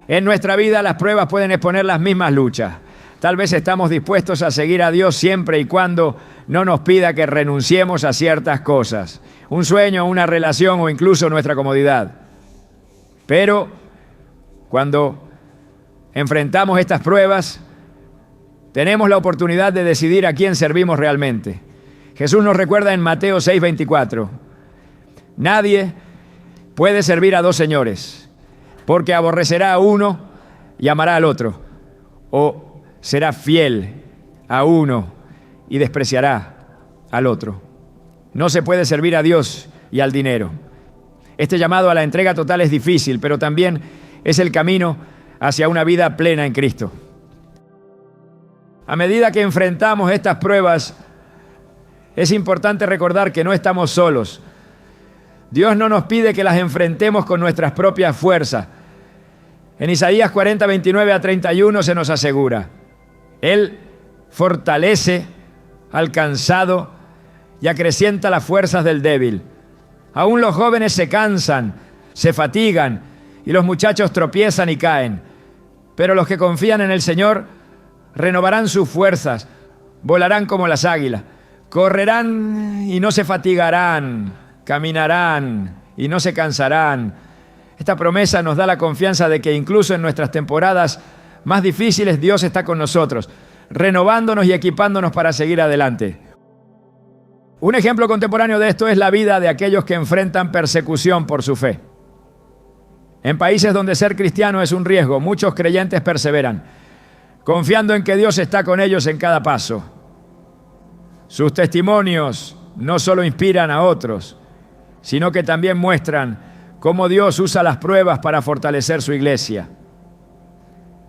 S1: En nuestra vida las pruebas pueden exponer las mismas luchas. Tal vez estamos dispuestos a seguir a Dios siempre y cuando no nos pida que renunciemos a ciertas cosas, un sueño, una relación o incluso nuestra comodidad. Pero cuando enfrentamos estas pruebas, tenemos la oportunidad de decidir a quién servimos realmente. Jesús nos recuerda en Mateo 6:24, nadie puede servir a 2 señores, porque aborrecerá a uno y amará al otro, o será fiel a uno y despreciará al otro. No se puede servir a Dios y al dinero. Este llamado a la entrega total es difícil, pero también es el camino hacia una vida plena en Cristo. A medida que enfrentamos estas pruebas, es importante recordar que no estamos solos. Dios no nos pide que las enfrentemos con nuestras propias fuerzas. En Isaías 40, 29 a 31 se nos asegura: Él fortalece al cansado y acrecienta las fuerzas del débil. Aún los jóvenes se cansan, se fatigan, y los muchachos tropiezan y caen. Pero los que confían en el Señor renovarán sus fuerzas, volarán como las águilas, correrán y no se fatigarán, caminarán y no se cansarán. Esta promesa nos da la confianza de que incluso en nuestras temporadas más difíciles, Dios está con nosotros, renovándonos y equipándonos para seguir adelante. Un ejemplo contemporáneo de esto es la vida de aquellos que enfrentan persecución por su fe. En países donde ser cristiano es un riesgo, muchos creyentes perseveran, confiando en que Dios está con ellos en cada paso. Sus testimonios no solo inspiran a otros, sino que también muestran cómo Dios usa las pruebas para fortalecer su iglesia.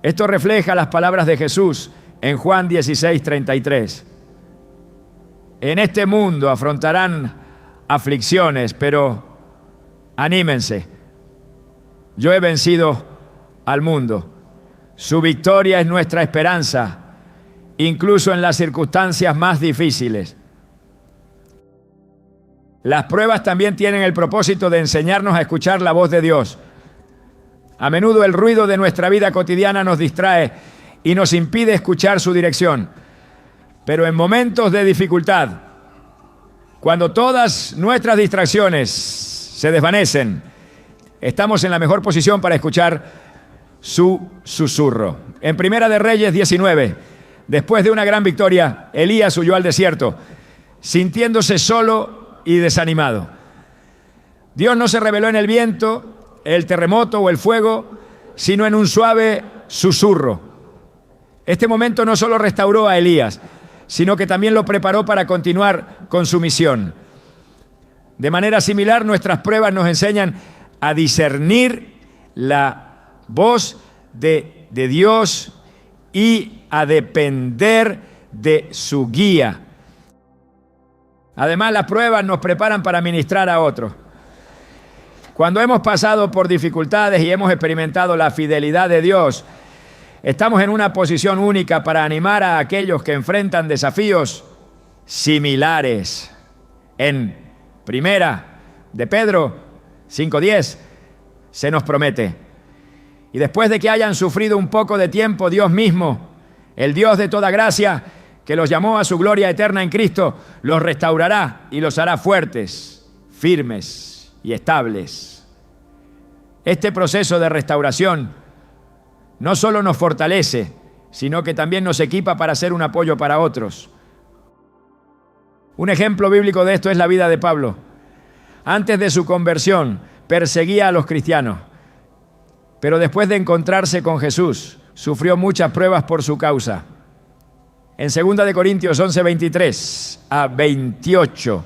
S1: Esto refleja las palabras de Jesús en Juan 16:33. En este mundo afrontarán aflicciones, pero anímense. Yo he vencido al mundo. Su victoria es nuestra esperanza, incluso en las circunstancias más difíciles. Las pruebas también tienen el propósito de enseñarnos a escuchar la voz de Dios. A menudo el ruido de nuestra vida cotidiana nos distrae y nos impide escuchar su dirección. Pero en momentos de dificultad, cuando todas nuestras distracciones se desvanecen, estamos en la mejor posición para escuchar su susurro. En Primera de Reyes 19, después de una gran victoria, Elías huyó al desierto, sintiéndose solo y desanimado. Dios no se reveló en el viento, el terremoto o el fuego, sino en un suave susurro. Este momento no solo restauró a Elías, sino que también lo preparó para continuar con su misión. De manera similar, nuestras pruebas nos enseñan a discernir la voz de Dios y a depender de su guía. Además, las pruebas nos preparan para ministrar a otros. Cuando hemos pasado por dificultades y hemos experimentado la fidelidad de Dios, estamos en una posición única para animar a aquellos que enfrentan desafíos similares. En Primera de Pedro 5:10 se nos promete: y después de que hayan sufrido un poco de tiempo, Dios mismo, el Dios de toda gracia, que los llamó a su gloria eterna en Cristo, los restaurará y los hará fuertes, firmes y estables. Este proceso de restauración no solo nos fortalece, sino que también nos equipa para ser un apoyo para otros. Un ejemplo bíblico de esto es la vida de Pablo. Antes de su conversión, perseguía a los cristianos, pero después de encontrarse con Jesús, sufrió muchas pruebas por su causa. En 2 de Corintios 11:23 a 28,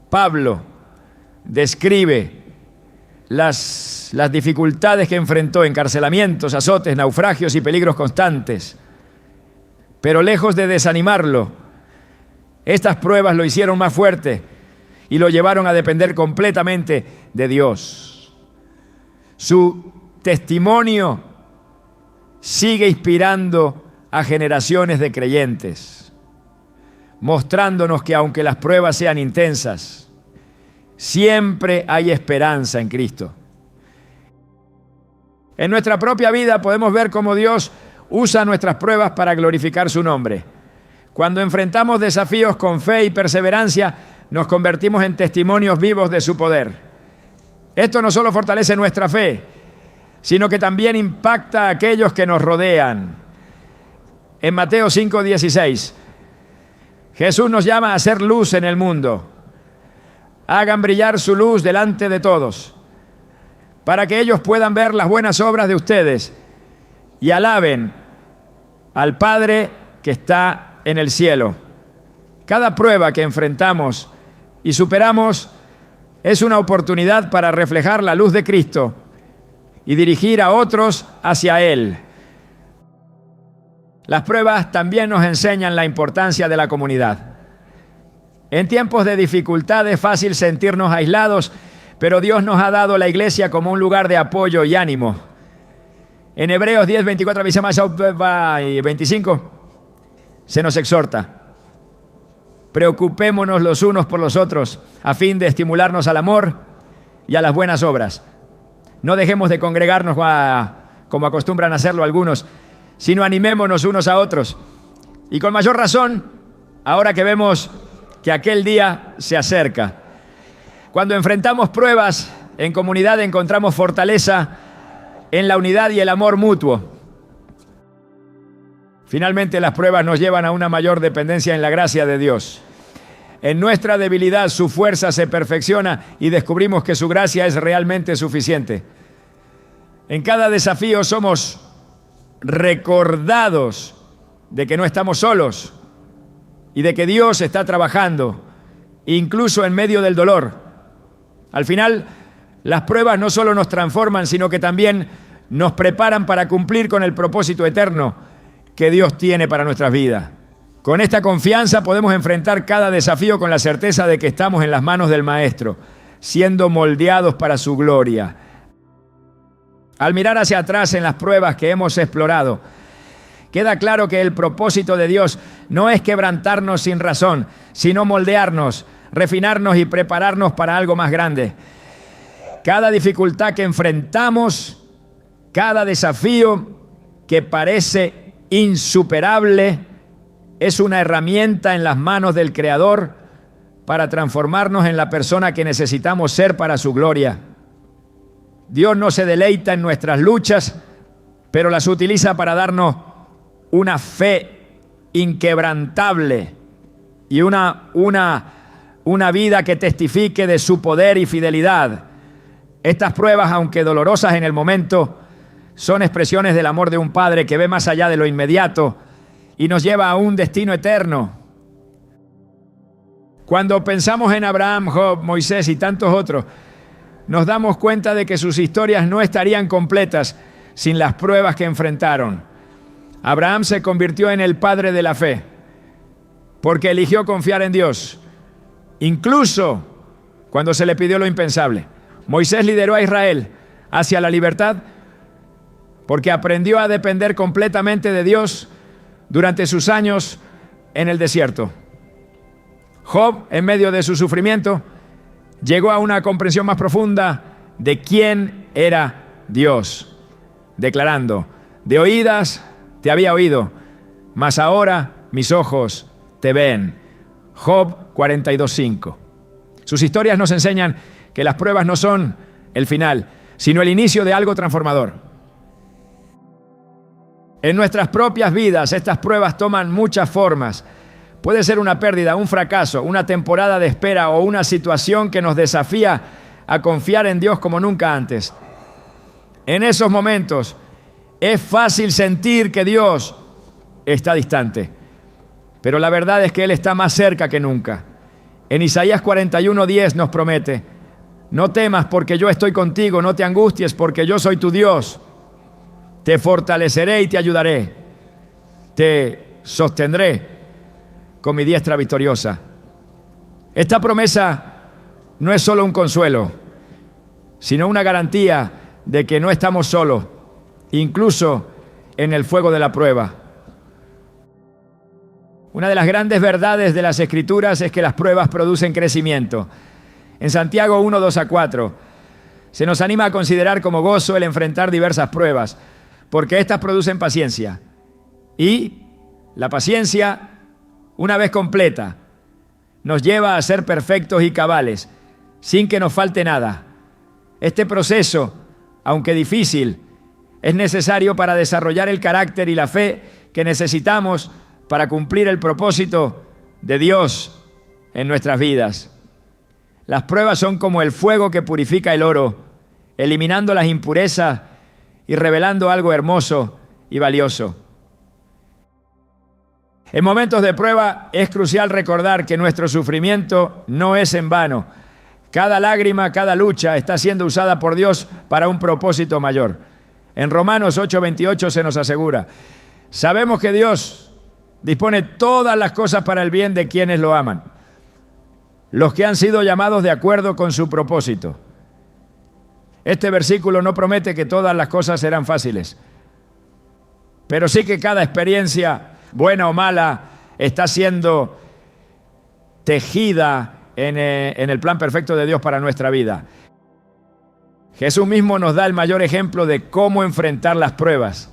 S1: Pablo describe las dificultades que enfrentó: encarcelamientos, azotes, naufragios y peligros constantes. Pero lejos de desanimarlo, estas pruebas lo hicieron más fuerte y lo llevaron a depender completamente de Dios. Su testimonio sigue inspirando a generaciones de creyentes, mostrándonos que aunque las pruebas sean intensas, siempre hay esperanza en Cristo. En nuestra propia vida podemos ver cómo Dios usa nuestras pruebas para glorificar su nombre. Cuando enfrentamos desafíos con fe y perseverancia, nos convertimos en testimonios vivos de su poder. Esto no solo fortalece nuestra fe, sino que también impacta a aquellos que nos rodean. En Mateo 5:16, Jesús nos llama a hacer luz en el mundo. Hagan brillar su luz delante de todos, para que ellos puedan ver las buenas obras de ustedes y alaben al Padre que está en el cielo. Cada prueba que enfrentamos y superamos es una oportunidad para reflejar la luz de Cristo y dirigir a otros hacia Él. Las pruebas también nos enseñan la importancia de la comunidad. En tiempos de dificultad es fácil sentirnos aislados, pero Dios nos ha dado la iglesia como un lugar de apoyo y ánimo. En Hebreos 10, 24 y 25 se nos exhorta: preocupémonos los unos por los otros a fin de estimularnos al amor y a las buenas obras. No dejemos de congregarnos como acostumbran hacerlo algunos, sino animémonos unos a otros. Y con mayor razón, ahora que vemos que aquel día se acerca. Cuando enfrentamos pruebas en comunidad, encontramos fortaleza en la unidad y el amor mutuo. Finalmente, las pruebas nos llevan a una mayor dependencia en la gracia de Dios. En nuestra debilidad, su fuerza se perfecciona y descubrimos que su gracia es realmente suficiente. En cada desafío somos recordados de que no estamos solos y de que Dios está trabajando, incluso en medio del dolor. Al final, las pruebas no solo nos transforman, sino que también nos preparan para cumplir con el propósito eterno que Dios tiene para nuestras vidas. Con esta confianza podemos enfrentar cada desafío con la certeza de que estamos en las manos del Maestro, siendo moldeados para su gloria. Al mirar hacia atrás en las pruebas que hemos explorado, queda claro que el propósito de Dios no es quebrantarnos sin razón, sino moldearnos, refinarnos y prepararnos para algo más grande. Cada dificultad que enfrentamos, cada desafío que parece insuperable, es una herramienta en las manos del Creador para transformarnos en la persona que necesitamos ser para su gloria. Dios no se deleita en nuestras luchas, pero las utiliza para darnos una fe inquebrantable y una vida que testifique de su poder y fidelidad. Estas pruebas, aunque dolorosas en el momento, son expresiones del amor de un Padre que ve más allá de lo inmediato y nos lleva a un destino eterno. Cuando pensamos en Abraham, Job, Moisés y tantos otros, nos damos cuenta de que sus historias no estarían completas sin las pruebas que enfrentaron. Abraham se convirtió en el padre de la fe porque eligió confiar en Dios, incluso cuando se le pidió lo impensable. Moisés lideró a Israel hacia la libertad porque aprendió a depender completamente de Dios durante sus años en el desierto. Job, en medio de su sufrimiento, llegó a una comprensión más profunda de quién era Dios, declarando: de oídas te había oído, mas ahora mis ojos te ven. Job 42:5. Sus historias nos enseñan que las pruebas no son el final, sino el inicio de algo transformador. En nuestras propias vidas, estas pruebas toman muchas formas. Puede ser una pérdida, un fracaso, una temporada de espera o una situación que nos desafía a confiar en Dios como nunca antes. En esos momentos es fácil sentir que Dios está distante, pero la verdad es que Él está más cerca que nunca. En Isaías 41:10 nos promete: no temas porque yo estoy contigo, no te angusties porque yo soy tu Dios. Te fortaleceré y te ayudaré. Te sostendré con mi diestra victoriosa. Esta promesa no es solo un consuelo, sino una garantía de que no estamos solos, incluso en el fuego de la prueba. Una de las grandes verdades de las Escrituras es que las pruebas producen crecimiento. En Santiago 1:2-4 se nos anima a considerar como gozo el enfrentar diversas pruebas, porque éstas producen paciencia. Y la paciencia, una vez completa, nos lleva a ser perfectos y cabales, sin que nos falte nada. Este proceso, aunque difícil, es necesario para desarrollar el carácter y la fe que necesitamos para cumplir el propósito de Dios en nuestras vidas. Las pruebas son como el fuego que purifica el oro, eliminando las impurezas y revelando algo hermoso y valioso. En momentos de prueba es crucial recordar que nuestro sufrimiento no es en vano. Cada lágrima, cada lucha está siendo usada por Dios para un propósito mayor. En Romanos 8:28 se nos asegura: sabemos que Dios dispone todas las cosas para el bien de quienes lo aman, los que han sido llamados de acuerdo con su propósito. Este versículo no promete que todas las cosas serán fáciles, pero sí que cada experiencia, buena o mala, está siendo tejida en el plan perfecto de Dios para nuestra vida. Jesús mismo nos da el mayor ejemplo de cómo enfrentar las pruebas.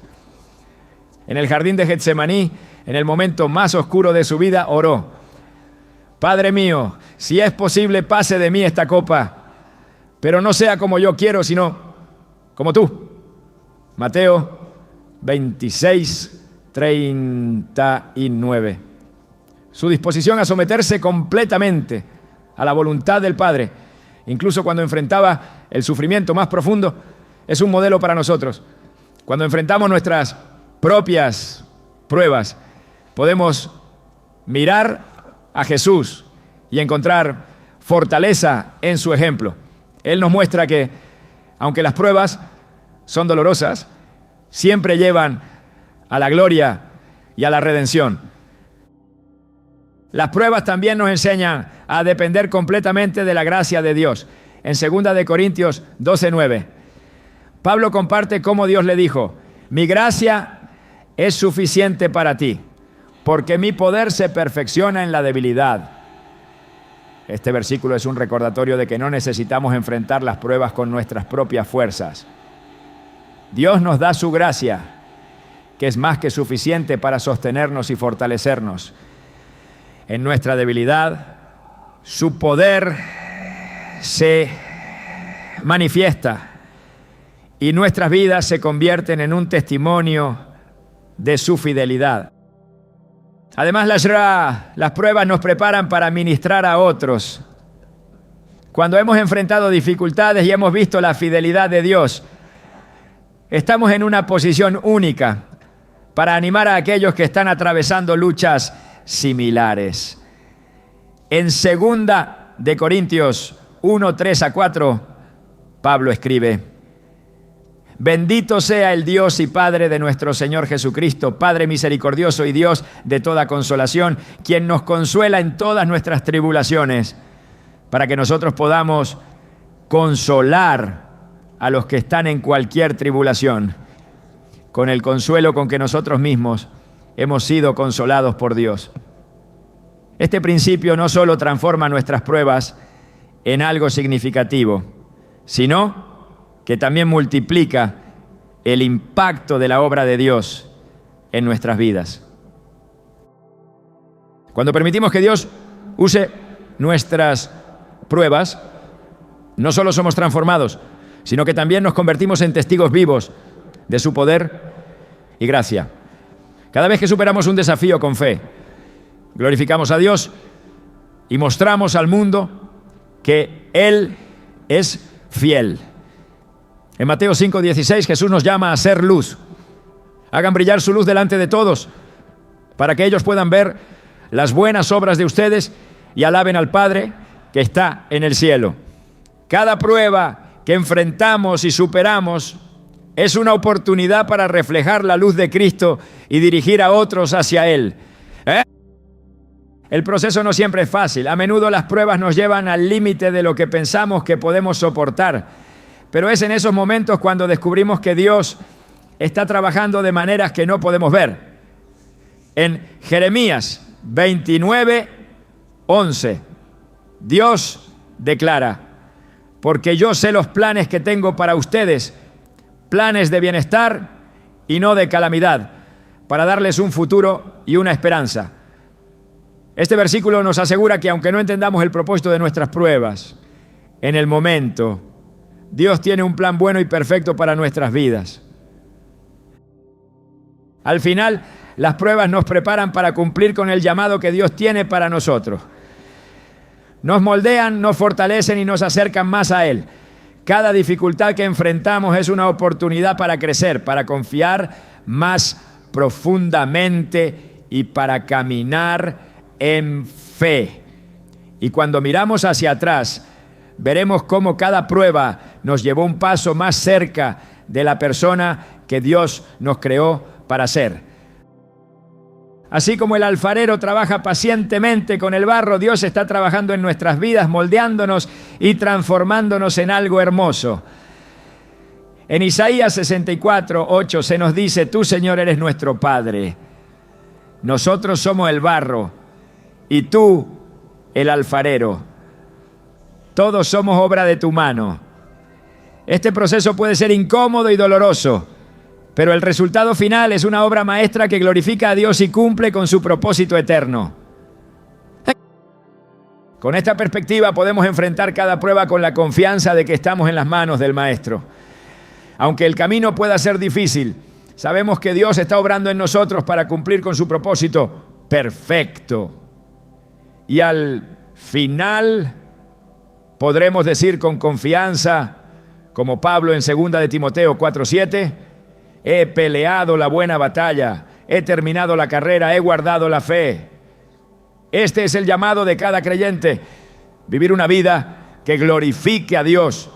S1: En el jardín de Getsemaní, en el momento más oscuro de su vida, oró: Padre mío, si es posible, pase de mí esta copa, pero no sea como yo quiero, sino como tú. Mateo 26:39. Su disposición a someterse completamente a la voluntad del Padre, incluso cuando enfrentaba el sufrimiento más profundo, es un modelo para nosotros. Cuando enfrentamos nuestras propias pruebas, podemos mirar a Jesús y encontrar fortaleza en su ejemplo. Él nos muestra que, aunque las pruebas son dolorosas, siempre llevan a la gloria y a la redención. Las pruebas también nos enseñan a depender completamente de la gracia de Dios. En 2 de Corintios 12:9, Pablo comparte cómo Dios le dijo: mi gracia es suficiente para ti, porque mi poder se perfecciona en la debilidad. Este versículo es un recordatorio de que no necesitamos enfrentar las pruebas con nuestras propias fuerzas. Dios nos da su gracia, que es más que suficiente para sostenernos y fortalecernos en nuestra debilidad. Su poder se manifiesta y nuestras vidas se convierten en un testimonio de su fidelidad. Además, las pruebas nos preparan para ministrar a otros. Cuando hemos enfrentado dificultades y hemos visto la fidelidad de Dios, estamos en una posición única para animar a aquellos que están atravesando luchas similares. En 2 de Corintios 1:3-4, Pablo escribe: bendito sea el Dios y Padre de nuestro Señor Jesucristo, Padre misericordioso y Dios de toda consolación, quien nos consuela en todas nuestras tribulaciones, para que nosotros podamos consolar a los que están en cualquier tribulación, con el consuelo con que nosotros mismos hemos sido consolados por Dios. Este principio no solo transforma nuestras pruebas en algo significativo, sino que también multiplica el impacto de la obra de Dios en nuestras vidas. Cuando permitimos que Dios use nuestras pruebas, no solo somos transformados, sino que también nos convertimos en testigos vivos de su poder y gracia. Cada vez que superamos un desafío con fe, glorificamos a Dios y mostramos al mundo que Él es fiel. En Mateo 5:16, Jesús nos llama a ser luz. Hagan brillar su luz delante de todos, para que ellos puedan ver las buenas obras de ustedes y alaben al Padre que está en el cielo. Cada prueba que enfrentamos y superamos es una oportunidad para reflejar la luz de Cristo y dirigir a otros hacia Él. El proceso no siempre es fácil. A menudo las pruebas nos llevan al límite de lo que pensamos que podemos soportar. Pero es en esos momentos cuando descubrimos que Dios está trabajando de maneras que no podemos ver. En Jeremías 29:11, Dios declara: porque yo sé los planes que tengo para ustedes, planes de bienestar y no de calamidad, para darles un futuro y una esperanza. Este versículo nos asegura que aunque no entendamos el propósito de nuestras pruebas, en el momento, Dios tiene un plan bueno y perfecto para nuestras vidas. Al final, las pruebas nos preparan para cumplir con el llamado que Dios tiene para nosotros. Nos moldean, nos fortalecen y nos acercan más a Él. Cada dificultad que enfrentamos es una oportunidad para crecer, para confiar más profundamente y para caminar en fe. Y cuando miramos hacia atrás, veremos cómo cada prueba nos llevó un paso más cerca de la persona que Dios nos creó para ser. Así como el alfarero trabaja pacientemente con el barro, Dios está trabajando en nuestras vidas, moldeándonos y transformándonos en algo hermoso. En Isaías 64:8 se nos dice: tú, Señor, eres nuestro Padre. Nosotros somos el barro y tú el alfarero. Todos somos obra de tu mano. Este proceso puede ser incómodo y doloroso, pero el resultado final es una obra maestra que glorifica a Dios y cumple con su propósito eterno. Con esta perspectiva podemos enfrentar cada prueba con la confianza de que estamos en las manos del Maestro. Aunque el camino pueda ser difícil, sabemos que Dios está obrando en nosotros para cumplir con su propósito perfecto. Y al final podremos decir con confianza, como Pablo en 2 de Timoteo 4:7, he peleado la buena batalla, he terminado la carrera, he guardado la fe. Este es el llamado de cada creyente: vivir una vida que glorifique a Dios,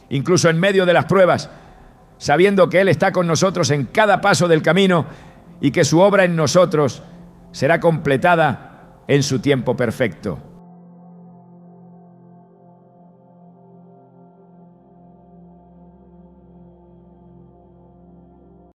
S1: incluso en medio de las pruebas, sabiendo que Él está con nosotros en cada paso del camino y que su obra en nosotros será completada en su tiempo perfecto.